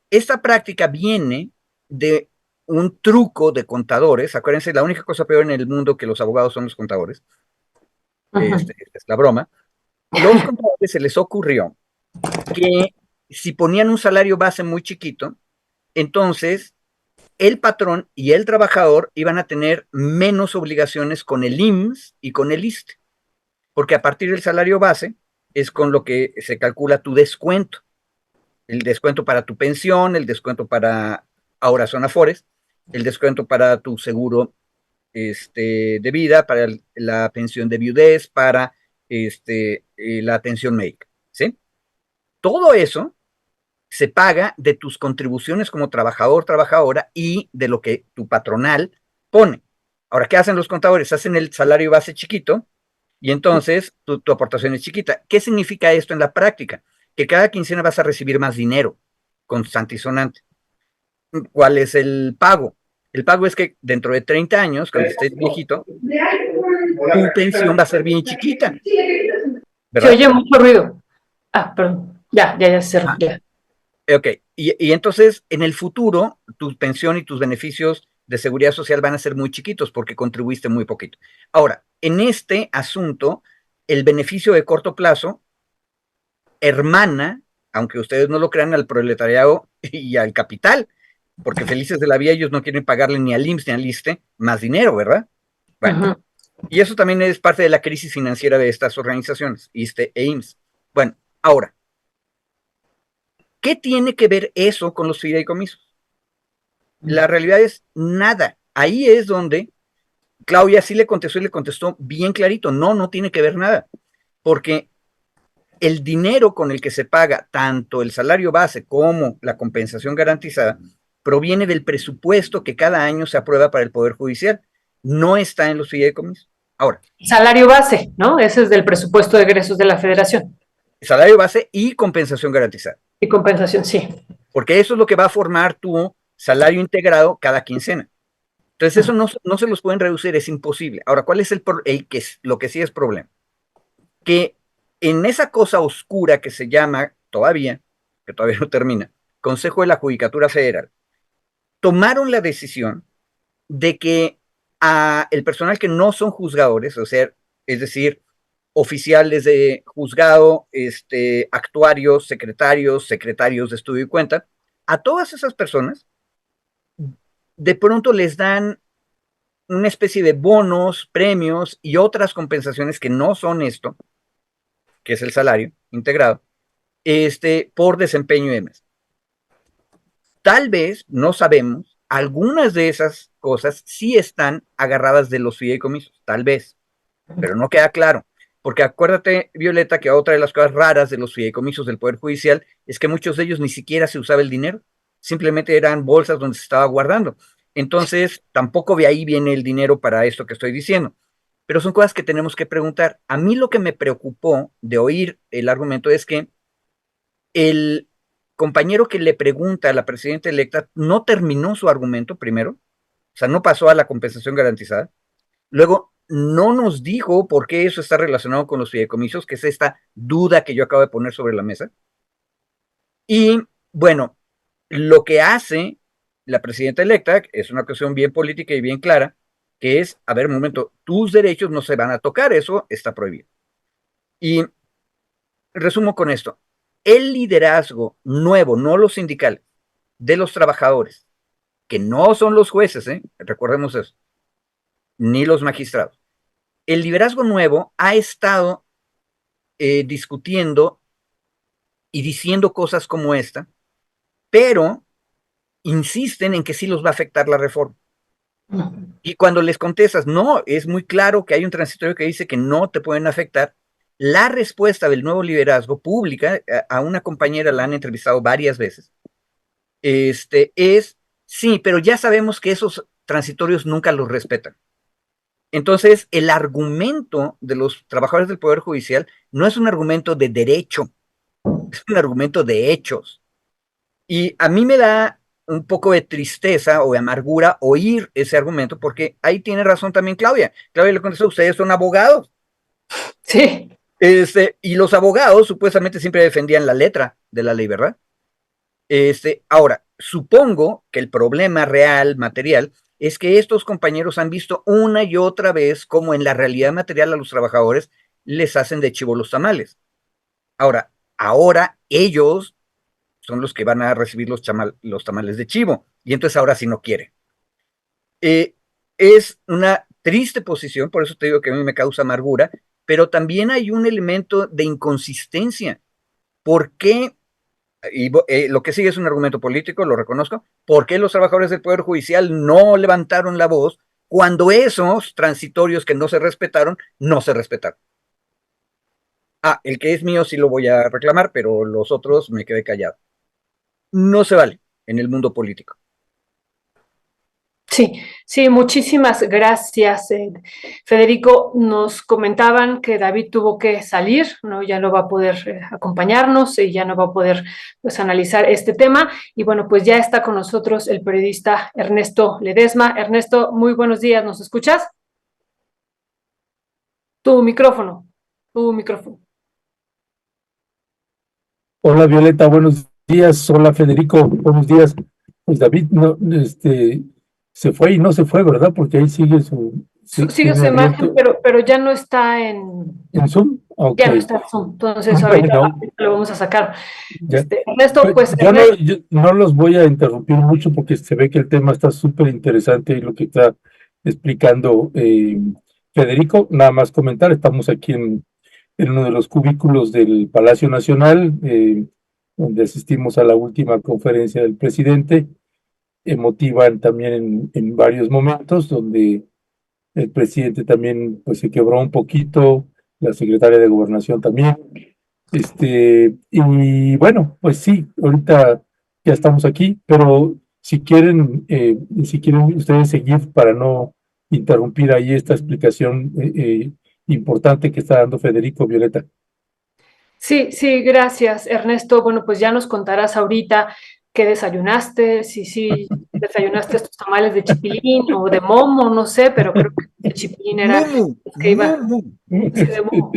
Esta práctica viene de un truco de contadores. Acuérdense, la única cosa peor en el mundo que los abogados son los contadores. Es la broma. Los contadores se les ocurrió que si ponían un salario base muy chiquito, entonces el patrón y el trabajador iban a tener menos obligaciones con el IMSS y con el ISSSTE, porque a partir del salario base es con lo que se calcula tu descuento. El descuento para tu pensión, el descuento para, ahora son afores, el descuento para tu seguro de vida, para la pensión de viudez, para la atención médica, ¿sí? Todo eso se paga de tus contribuciones como trabajador, trabajadora y de lo que tu patronal pone. Ahora, ¿qué hacen los contadores? Hacen el salario base chiquito y entonces tu aportación es chiquita. ¿Qué significa esto en la práctica? Que cada quincena vas a recibir más dinero, constante y sonante. ¿Cuál es el pago? El pago es que dentro de 30 años, cuando estés viejito, tu pensión va a ser bien chiquita. ¿Verdad? Se oye mucho ruido. Perdón. Ya cerró. Ya. Ok, y entonces en el futuro tu pensión y tus beneficios de seguridad social van a ser muy chiquitos porque contribuiste muy poquito. Ahora, en este asunto, el beneficio de corto plazo hermana, aunque ustedes no lo crean, al proletariado y al capital. porque felices de la vida ellos no quieren pagarle ni al IMSS ni al ISSSTE más dinero, ¿verdad? Bueno, y eso también es parte de la crisis financiera de estas organizaciones, ISSSTE e IMSS. Bueno, ahora, ¿qué tiene que ver eso con los fideicomisos? La realidad es nada. Ahí es donde Claudia sí le contestó y le contestó bien clarito. No, no tiene que ver nada. Porque el dinero con el que se paga tanto el salario base como la compensación garantizada proviene del presupuesto que cada año se aprueba para el Poder Judicial. No está en los fideicomisos. Ahora. Salario base, ¿no? Ese es del presupuesto de egresos de la Federación. Salario base y compensación garantizada. Y compensación, sí. Porque eso es lo que va a formar tu salario integrado cada quincena. Entonces eso no se los pueden reducir, es imposible. Ahora, ¿cuál es lo que sí es problema? Que en esa cosa oscura que se llama todavía, que todavía no termina, Consejo de la Judicatura Federal, tomaron la decisión de que a el personal que no son juzgadores, o sea, es decir, oficiales de juzgado, actuarios, secretarios de estudio y cuenta, a todas esas personas de pronto les dan una especie de bonos, premios y otras compensaciones que no son esto, que es el salario integrado, por desempeño y demás. Tal vez, no sabemos, algunas de esas cosas sí están agarradas de los fideicomisos, tal vez, pero no queda claro. Porque acuérdate, Violeta, que otra de las cosas raras de los fideicomisos del Poder Judicial es que muchos de ellos ni siquiera se usaba el dinero, simplemente eran bolsas donde se estaba guardando. Entonces, tampoco de ahí viene el dinero para esto que estoy diciendo. Pero son cosas que tenemos que preguntar. A mí lo que me preocupó de oír el argumento es que el compañero que le pregunta a la presidenta electa no terminó su argumento primero, o sea, no pasó a la compensación garantizada. Luego, no nos dijo por qué eso está relacionado con los fideicomisos, que es esta duda que yo acabo de poner sobre la mesa. Y bueno, lo que hace la presidenta electa es una cuestión bien política y bien clara, que es, a ver, un momento, tus derechos no se van a tocar, eso está prohibido. Y resumo con esto, el liderazgo nuevo, no los sindicales, de los trabajadores, que no son los jueces, recordemos eso, ni los magistrados. El liderazgo nuevo ha estado discutiendo y diciendo cosas como esta, pero insisten en que sí los va a afectar la reforma. Y cuando les contestas, no, es muy claro que hay un transitorio que dice que no te pueden afectar, la respuesta del nuevo liderazgo pública, a una compañera la han entrevistado varias veces, es, sí, pero ya sabemos que esos transitorios nunca los respetan. Entonces, el argumento de los trabajadores del Poder Judicial no es un argumento de derecho, es un argumento de hechos. Y a mí me da un poco de tristeza o de amargura oír ese argumento, porque ahí tiene razón también Claudia. Claudia le contestó, ustedes son abogados. Sí. Y los abogados supuestamente siempre defendían la letra de la ley, ¿verdad? Ahora, supongo que el problema real, material, es que estos compañeros han visto una y otra vez cómo en la realidad material a los trabajadores les hacen de chivo los tamales. Ahora ellos son los que van a recibir los tamales de chivo, y entonces ahora sí no quieren. Es una triste posición, por eso te digo que a mí me causa amargura, pero también hay un elemento de inconsistencia. ¿Por qué? Y lo que sigue es un argumento político, lo reconozco. ¿Por qué los trabajadores del Poder Judicial no levantaron la voz cuando esos transitorios que no se respetaron, no se respetaron? El que es mío sí lo voy a reclamar, pero los otros me quedé callado. No se vale en el mundo político. Sí, muchísimas gracias, Federico. Nos comentaban que David tuvo que salir, ¿no? Ya no va a poder acompañarnos y ya no va a poder, pues, analizar este tema. Y bueno, pues ya está con nosotros el periodista Ernesto Ledesma. Ernesto, muy buenos días, ¿nos escuchas? Tu micrófono. Hola Violeta, buenos días. Hola Federico, buenos días. Pues David no, se fue y no se fue, ¿verdad? Porque ahí sigue Sí, Sigue su tiene imagen, abierto pero ya no está en Zoom. Ok. ya no está en Zoom. Entonces Bueno, ahorita lo vamos a sacar. ya. Ernesto, pues Yo no, Ernesto, yo no los voy a interrumpir mucho porque se ve que el tema está súper interesante y lo que está explicando Federico. Nada más comentar, estamos aquí en uno de los cubículos del Palacio Nacional, donde asistimos a la última conferencia del presidente, emotiva también en varios momentos, donde el presidente también pues se quebró un poquito, la secretaria de Gobernación también. Y bueno, pues sí, ahorita ya estamos aquí, pero si quieren ustedes seguir para no interrumpir ahí esta explicación importante que está dando Federico, Violeta. sí, sí, gracias, Ernesto. Bueno, pues ya nos contarás ahorita qué desayunaste, si desayunaste estos tamales de chipilín o de momo, no sé, pero creo que de chipilín era Mumu, el que iba. mumu. Sí, de Mumu.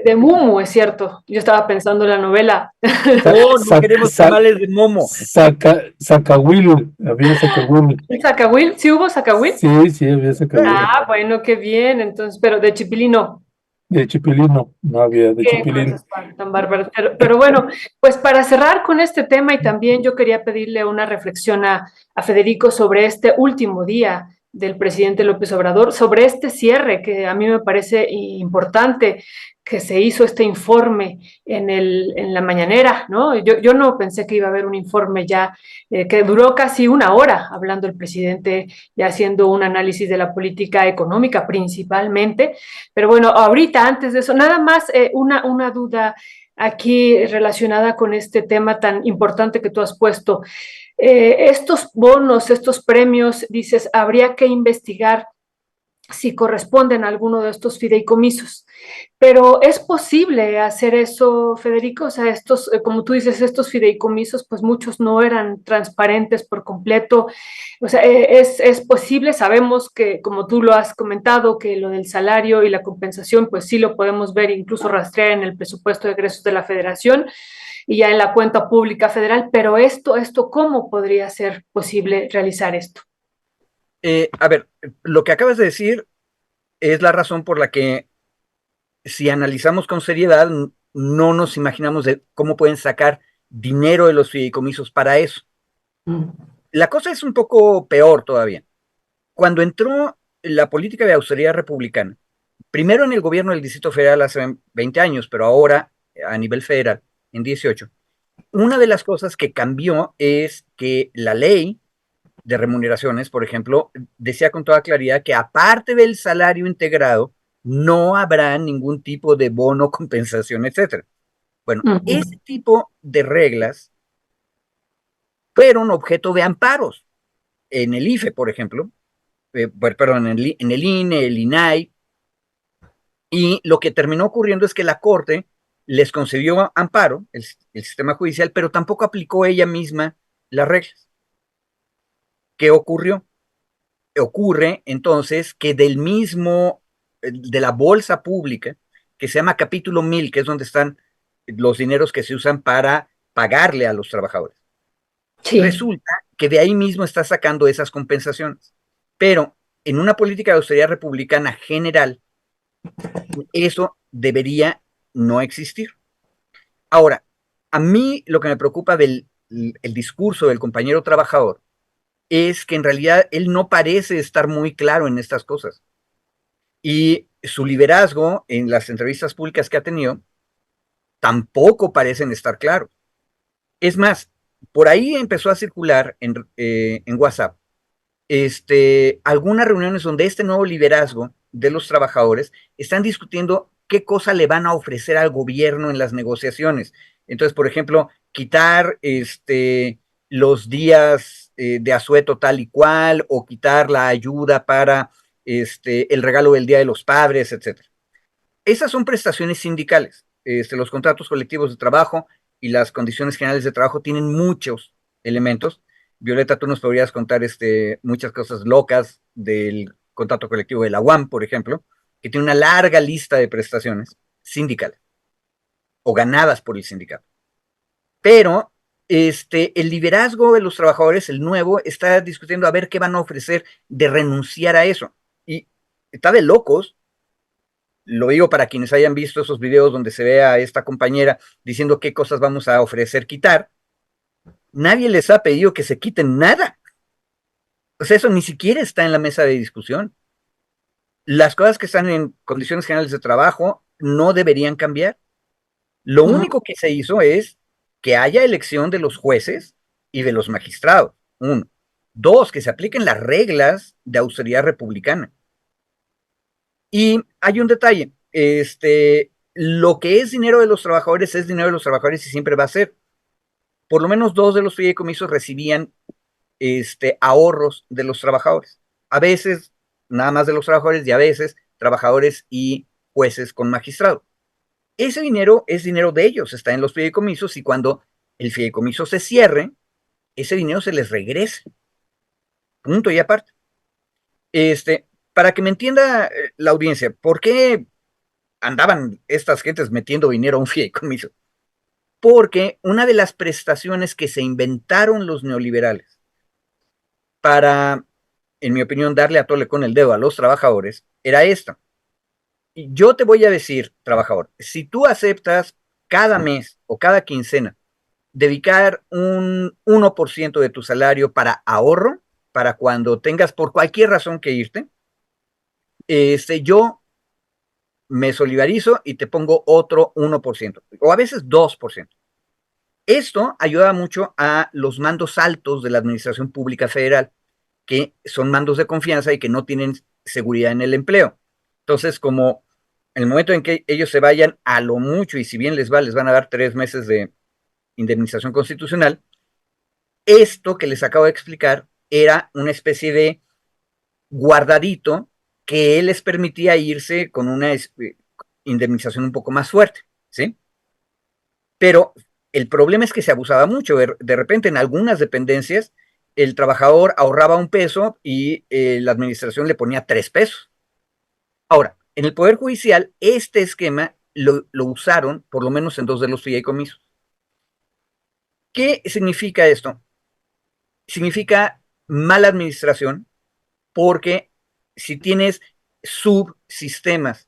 De Mumu, es cierto. Yo estaba pensando en la novela. No, no queremos tamales de momo. Zacahuil, había Zacahuil. ¿Zacahuil? ¿Sí hubo Zacahuil? Sí, sí, había Zacahuil. Ah, bueno, qué bien. Entonces, pero de chipilín no. De Chipilín no había de Qué Chipilín. cosas tan bárbaras. Pero bueno, pues para cerrar con este tema, y también yo quería pedirle una reflexión a Federico sobre este último día del presidente López Obrador, sobre este cierre que a mí me parece importante, que se hizo este informe en la mañanera, ¿no? Yo no pensé que iba a haber un informe ya que duró casi una hora hablando el presidente, ya haciendo un análisis de la política económica principalmente. Pero bueno, ahorita antes de eso, nada más una duda aquí relacionada con este tema tan importante que tú has puesto. Estos bonos, estos premios, dices, habría que investigar si corresponden a alguno de estos fideicomisos. Pero es posible hacer eso, Federico, o sea, como tú dices, estos fideicomisos, pues muchos no eran transparentes por completo. O sea, es posible, sabemos que, como tú lo has comentado, que lo del salario y la compensación, pues sí lo podemos ver, incluso rastrear en el presupuesto de egresos de la Federación y ya en la cuenta pública federal, pero ¿cómo podría ser posible realizar esto? A ver, lo que acabas de decir es la razón por la que si analizamos con seriedad, no nos imaginamos de cómo pueden sacar dinero de los fideicomisos para eso. La cosa es un poco peor todavía. Cuando entró la política de austeridad republicana, primero en el gobierno del Distrito Federal hace 20 años, pero ahora a nivel federal, en 18, una de las cosas que cambió es que la ley de remuneraciones, por ejemplo, decía con toda claridad que aparte del salario integrado, no habrá ningún tipo de bono, compensación, etcétera. Bueno, ese tipo de reglas fueron objeto de amparos en el IFE, por ejemplo, perdón, en el INE, el INAI, y lo que terminó ocurriendo es que la Corte les concedió amparo, el sistema judicial, pero tampoco aplicó ella misma las reglas. ¿Qué ocurrió? Ocurre entonces que de la bolsa pública, que se llama capítulo 1000, que es donde están los dineros que se usan para pagarle a los trabajadores. Sí. Resulta que de ahí mismo está sacando esas compensaciones. Pero en una política de austeridad republicana general, eso debería no existir. Ahora, a mí lo que me preocupa del el discurso del compañero trabajador es que en realidad él no parece estar muy claro en estas cosas. Y su liderazgo en las entrevistas públicas que ha tenido tampoco parecen estar claros. Es más, por ahí empezó a circular en WhatsApp algunas reuniones donde este nuevo liderazgo de los trabajadores están discutiendo qué cosa le van a ofrecer al gobierno en las negociaciones. Entonces, por ejemplo, quitar los días de asueto tal y cual, o quitar la ayuda para el regalo del Día de los Padres, etcétera. Esas son prestaciones sindicales. Los contratos colectivos de trabajo y las condiciones generales de trabajo tienen muchos elementos. Violeta, tú nos podrías contar muchas cosas locas del contrato colectivo de la UAM, por ejemplo, que tiene una larga lista de prestaciones sindicales o ganadas por el sindicato. Pero el liderazgo de los trabajadores, el nuevo, está discutiendo a ver qué van a ofrecer de renunciar a eso. Y está de locos. Lo digo para quienes hayan visto esos videos donde se ve a esta compañera diciendo qué cosas vamos a ofrecer quitar. Nadie les ha pedido que se quiten nada. O sea, eso ni siquiera está en la mesa de discusión. Las cosas que están en condiciones generales de trabajo no deberían cambiar. Lo único que se hizo es que haya elección de los jueces y de los magistrados. Uno. Dos, que se apliquen las reglas de austeridad republicana. Y hay un detalle. Lo que es dinero de los trabajadores es dinero de los trabajadores y siempre va a ser. Por lo menos 2 de los fideicomisos recibían ahorros de los trabajadores. A veces nada más de los trabajadores y a veces trabajadores y jueces con magistrado. Ese dinero es dinero de ellos, está en los fideicomisos y cuando el fideicomiso se cierre, ese dinero se les regresa. Punto y aparte. Para que me entienda la audiencia, ¿por qué andaban estas gentes metiendo dinero a un fideicomiso? Porque una de las prestaciones que se inventaron los neoliberales para, en mi opinión, darle a tole con el dedo a los trabajadores, era esta. Yo te voy a decir, trabajador, si tú aceptas cada mes o cada quincena dedicar un 1% de tu salario para ahorro, para cuando tengas por cualquier razón que irte, yo me solidarizo y te pongo otro 1%, o a veces 2%. Esto ayuda mucho a los mandos altos de la administración pública federal, que son mandos de confianza y que no tienen seguridad en el empleo. Entonces, como en el momento en que ellos se vayan a lo mucho, y si bien les van a dar 3 meses de indemnización constitucional, esto que les acabo de explicar era una especie de guardadito que les permitía irse con una indemnización un poco más fuerte, ¿sí? Pero el problema es que se abusaba mucho. De repente, en algunas dependencias, el trabajador ahorraba 1 peso y la administración le ponía 3 pesos. Ahora, en el Poder Judicial, este esquema lo usaron por lo menos en 2 de los fideicomisos. ¿Qué significa esto? Significa mala administración, porque si tienes subsistemas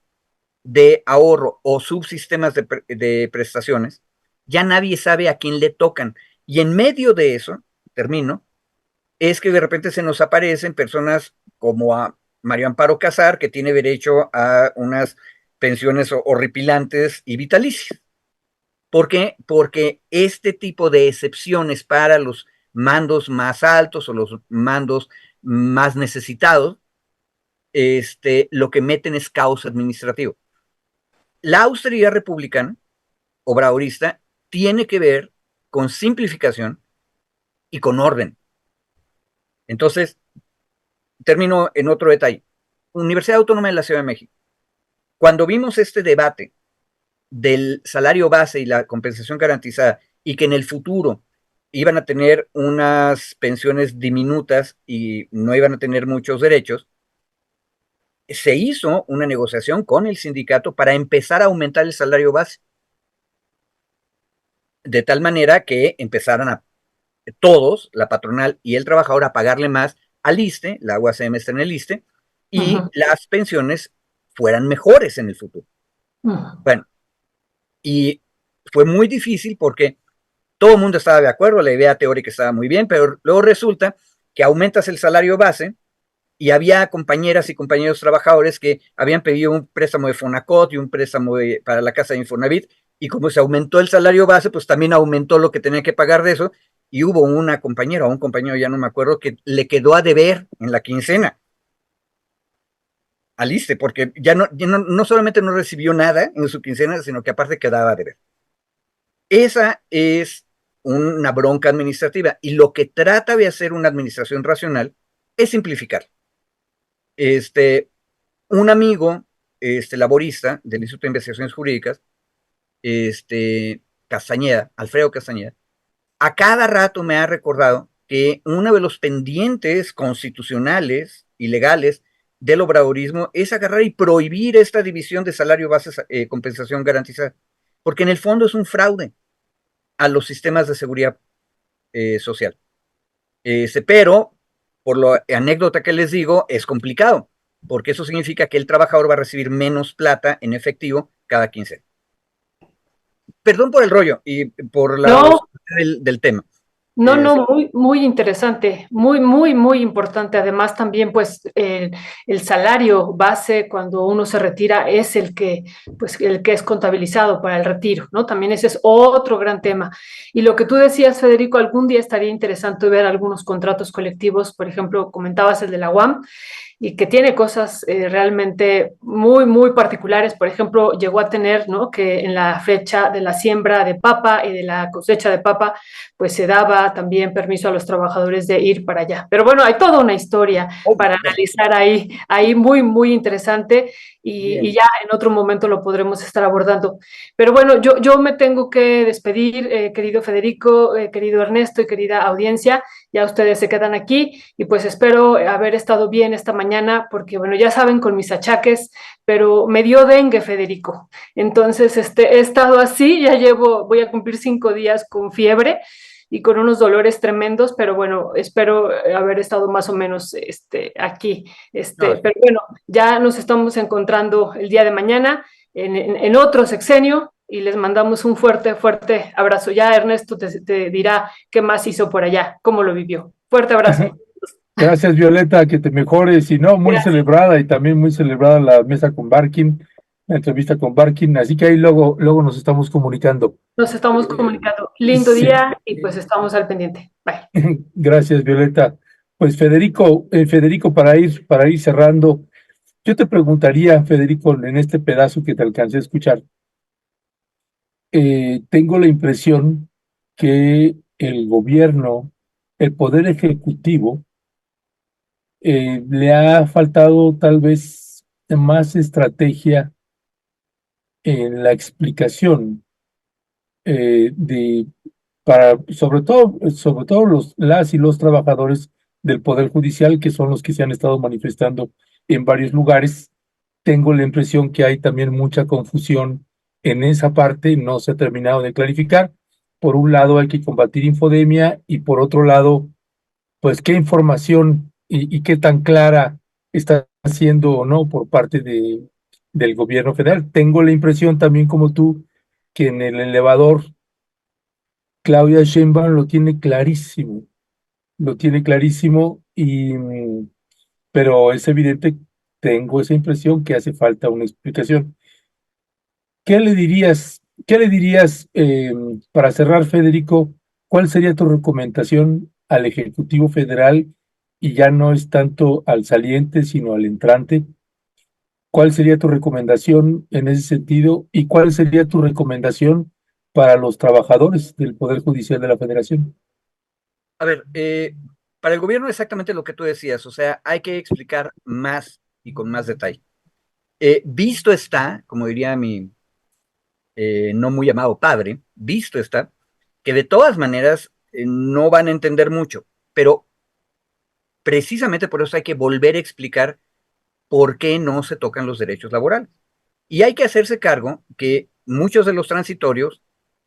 de ahorro o subsistemas de prestaciones, ya nadie sabe a quién le tocan. Y en medio de eso, termino, es que de repente se nos aparecen personas como a Mario Amparo Casar, que tiene derecho a unas pensiones horripilantes y vitalicias. ¿Por qué? Porque este tipo de excepciones para los mandos más altos o los mandos más necesitados, lo que meten es caos administrativo. La austeridad republicana, obradorista, tiene que ver con simplificación y con orden. Entonces, termino en otro detalle. Universidad Autónoma de la Ciudad de México. Cuando vimos este debate del salario base y la compensación garantizada y que en el futuro iban a tener unas pensiones diminutas y no iban a tener muchos derechos, se hizo una negociación con el sindicato para empezar a aumentar el salario base, de tal manera que empezaran a todos, la patronal y el trabajador, a pagarle más al ISSSTE, la UACM está en el ISSSTE, y las pensiones fueran mejores en el futuro. Bueno, y fue muy difícil porque todo el mundo estaba de acuerdo, la idea teórica estaba muy bien, pero luego resulta que aumentas el salario base y había compañeras y compañeros trabajadores que habían pedido un préstamo de Fonacot y un préstamo para la casa de Infonavit, y como se aumentó el salario base, pues también aumentó lo que tenía que pagar de eso, y hubo una compañera o un compañero, ya no me acuerdo, que le quedó a deber en la quincena al ISSSTE, porque ya no solamente no recibió nada en su quincena, sino que aparte quedaba a deber. Esa es una bronca administrativa, y lo que trata de hacer una administración racional es simplificar. Un amigo laborista del Instituto de Investigaciones Jurídicas, Castañeda, Alfredo Castañeda, a cada rato me ha recordado que uno de los pendientes constitucionales y legales del obradorismo es agarrar y prohibir esta división de salario base, compensación garantizada, porque en el fondo es un fraude a los sistemas de seguridad social. Pero, por la anécdota que les digo, es complicado, porque eso significa que el trabajador va a recibir menos plata en efectivo cada quincena. Perdón por el rollo y por la No, del tema. no, no, muy, muy interesante, muy, muy, muy importante. Además, también, pues, el salario base cuando uno se retira es pues, el que es contabilizado para el retiro, ¿no? También ese es otro gran tema. Y lo que tú decías, Federico, algún día estaría interesante ver algunos contratos colectivos, por ejemplo, comentabas el de la UAM, y que tiene cosas realmente muy, muy particulares. Por ejemplo, llegó a tener, ¿no? Que en la fecha de la siembra de papa y de la cosecha de papa, pues se daba también permiso a los trabajadores de ir para allá. Pero bueno, hay toda una historia para analizar ahí muy, muy interesante y ya en otro momento lo podremos estar abordando. Pero bueno, yo me tengo que despedir, querido Federico, querido Ernesto y querida audiencia. Ya ustedes se quedan aquí y pues espero haber estado bien esta mañana porque bueno, ya saben con mis achaques, pero me dio dengue, Federico. Entonces, he estado así, voy a cumplir 5 días con fiebre y con unos dolores tremendos, pero bueno, espero haber estado más o menos aquí. Pero bueno, ya nos estamos encontrando el día de mañana en otro sexenio y les mandamos un fuerte, fuerte abrazo. Ya Ernesto te dirá qué más hizo por allá, cómo lo vivió. Fuerte abrazo. Gracias, Violeta, que te mejores. Y no, muy celebrada y también muy celebrada la mesa con Barkin, la entrevista con Barkin. Así que ahí luego nos estamos comunicando. Nos estamos comunicando. Lindo Sí. día y pues estamos al pendiente. Bye. Gracias, Violeta. Pues Federico, para ir cerrando, yo te preguntaría, Federico, en este pedazo que te alcancé a escuchar, tengo la impresión que el gobierno, el poder ejecutivo, le ha faltado tal vez más estrategia en la explicación de sobre todo las y los trabajadores del Poder Judicial, que son los que se han estado manifestando en varios lugares. Tengo la impresión que hay también mucha confusión en esa parte, no se ha terminado de clarificar. Por un lado hay que combatir infodemia y por otro lado, pues qué información y qué tan clara está haciendo o no por parte del gobierno federal. Tengo la impresión también como tú que en el elevador Claudia Sheinbaum lo tiene clarísimo pero es evidente, tengo esa impresión que hace falta una explicación. ¿Qué le dirías para cerrar, Federico? ¿Cuál sería tu recomendación al Ejecutivo Federal y ya no es tanto al saliente, sino al entrante? ¿Cuál sería tu recomendación en ese sentido y cuál sería tu recomendación para los trabajadores del Poder Judicial de la Federación? A ver, para el gobierno exactamente lo que tú decías, o sea, hay que explicar más y con más detalle. Visto está, como diría mi no muy amado padre, visto está, que de todas maneras no van a entender mucho, pero precisamente por eso hay que volver a explicar por qué no se tocan los derechos laborales. Y hay que hacerse cargo que muchos de los transitorios,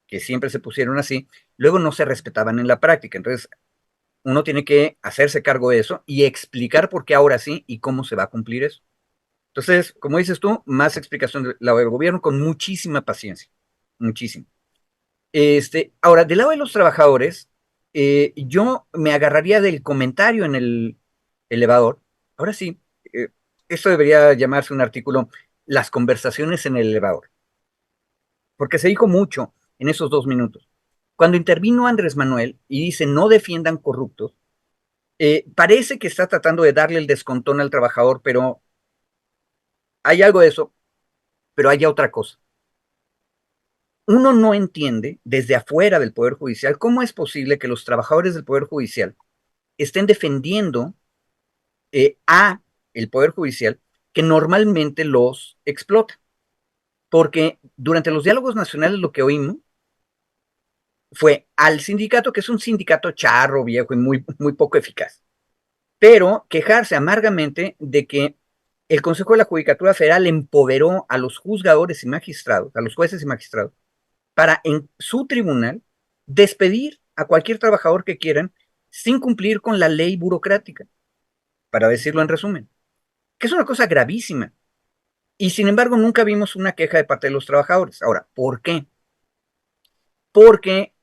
que siempre se pusieron así, luego no se respetaban en la práctica. Entonces, uno tiene que hacerse cargo de eso y explicar por qué ahora sí y cómo se va a cumplir eso. Entonces, como dices tú, más explicación del lado del gobierno con muchísima paciencia, muchísimo. Ahora, del lado de los trabajadores, yo me agarraría del comentario en el elevador. Ahora sí, esto debería llamarse un artículo, las conversaciones en el elevador, porque se dijo mucho en esos 2 minutos. Cuando intervino Andrés Manuel y dice no defiendan corruptos, parece que está tratando de darle el descontón al trabajador, pero hay algo de eso, pero hay otra cosa. Uno no entiende desde afuera del Poder Judicial cómo es posible que los trabajadores del Poder Judicial estén defendiendo a el Poder Judicial que normalmente los explota. Porque durante los diálogos nacionales lo que oímos fue al sindicato, que es un sindicato charro, viejo y muy, muy poco eficaz, pero quejarse amargamente de que el Consejo de la Judicatura Federal empoderó a los juzgadores y magistrados, a los jueces y magistrados, para en su tribunal despedir a cualquier trabajador que quieran sin cumplir con la ley burocrática, para decirlo en resumen. que es una cosa gravísima. Y sin embargo, nunca vimos una queja de parte de los trabajadores. Ahora, ¿por qué? Porque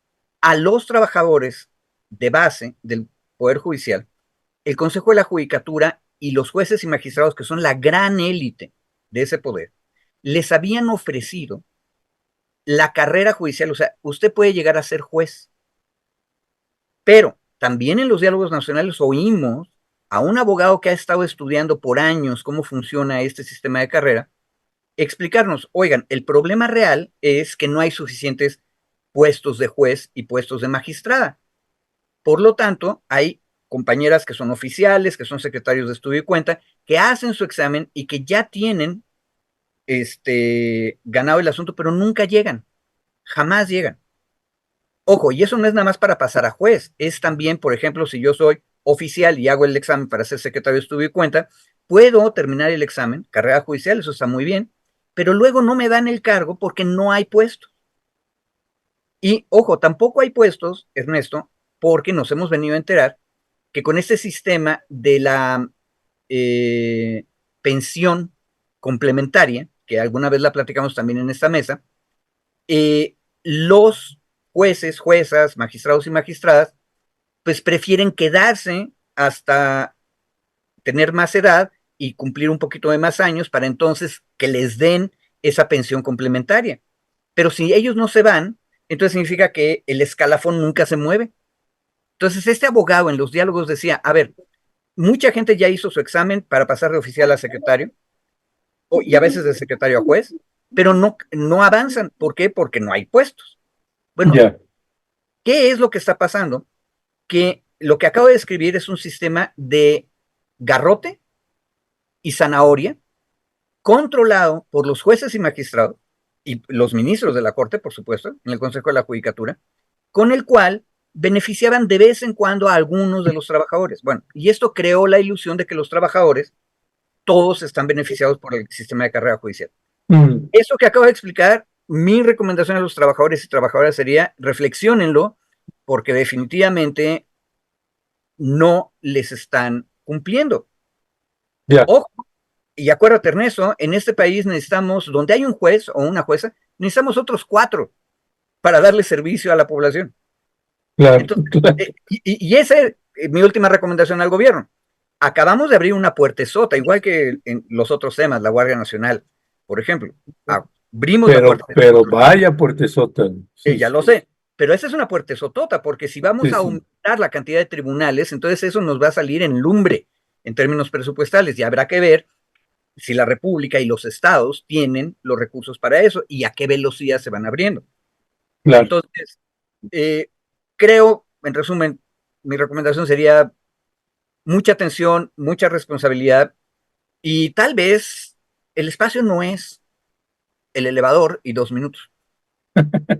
a los trabajadores de base del Poder Judicial, el Consejo de la Judicatura y los jueces y magistrados, que son la gran élite de ese poder, les habían ofrecido la carrera judicial. O sea, usted puede llegar a ser juez. Pero también en los diálogos nacionales oímos a un abogado que ha estado estudiando por años cómo funciona este sistema de carrera, explicarnos, oigan, el problema real es que no hay suficientes puestos de juez y puestos de magistrada. Por lo tanto, hay compañeras que son oficiales, que son secretarios de estudio y cuenta, que hacen su examen y que ya tienen ganado el asunto, pero nunca llegan, jamás llegan. Ojo, y eso no es nada más para pasar a juez, es también, por ejemplo, si yo soy oficial y hago el examen para ser secretario de estudio y cuenta, puedo terminar el examen, carrera judicial, eso está muy bien, pero luego no me dan el cargo porque no hay puestos. Y ojo, tampoco hay puestos, Ernesto, porque nos hemos venido a enterar que con este sistema de la pensión complementaria, que alguna vez la platicamos también en esta mesa, los jueces, juezas, magistrados y magistradas, pues prefieren quedarse hasta tener más edad y cumplir un poquito de más años para entonces que les den esa pensión complementaria. Pero si ellos no se van, entonces significa que el escalafón nunca se mueve. Entonces este abogado en los diálogos decía, a ver, mucha gente ya hizo su examen para pasar de oficial a secretario, y a veces de secretario a juez, pero no avanzan. ¿Por qué? Porque no hay puestos. Bueno, ¿qué es lo que está pasando? Que lo que acabo de describir es un sistema de garrote y zanahoria controlado por los jueces y magistrados y los ministros de la Corte, por supuesto, en el Consejo de la Judicatura, con el cual beneficiaban de vez en cuando a algunos de los trabajadores. Bueno, y esto creó la ilusión de que los trabajadores todos están beneficiados por el sistema de carrera judicial. Eso que acabo de explicar, mi recomendación a los trabajadores y trabajadoras sería reflexionenlo, porque definitivamente no les están cumpliendo. Ojo, y acuérdate, Ernesto, en este país necesitamos, donde hay un juez o una jueza, necesitamos otros 4 para darle servicio a la población. Entonces, y esa es mi última recomendación al gobierno. Acabamos de abrir una puertezota, igual que en los otros temas, la Guardia Nacional, por ejemplo. Abrimos la puerta. Pero vaya puertezota. Sí, ya lo sé. Pero esa es una puertezotota, porque si vamos a aumentar la cantidad de tribunales, entonces eso nos va a salir en lumbre en términos presupuestales, y habrá que ver si la República y los estados tienen los recursos para eso y a qué velocidad se van abriendo. Entonces, creo, en resumen, mi recomendación sería mucha atención, mucha responsabilidad, y tal vez el espacio no es el elevador y 2 minutos.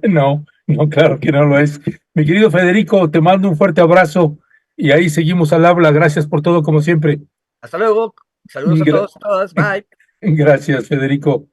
No, claro que no lo es. Mi querido Federico, te mando un fuerte abrazo y ahí seguimos al habla. Gracias por todo, como siempre. Hasta luego. Saludos a todos, a todas. Bye. Gracias, Federico.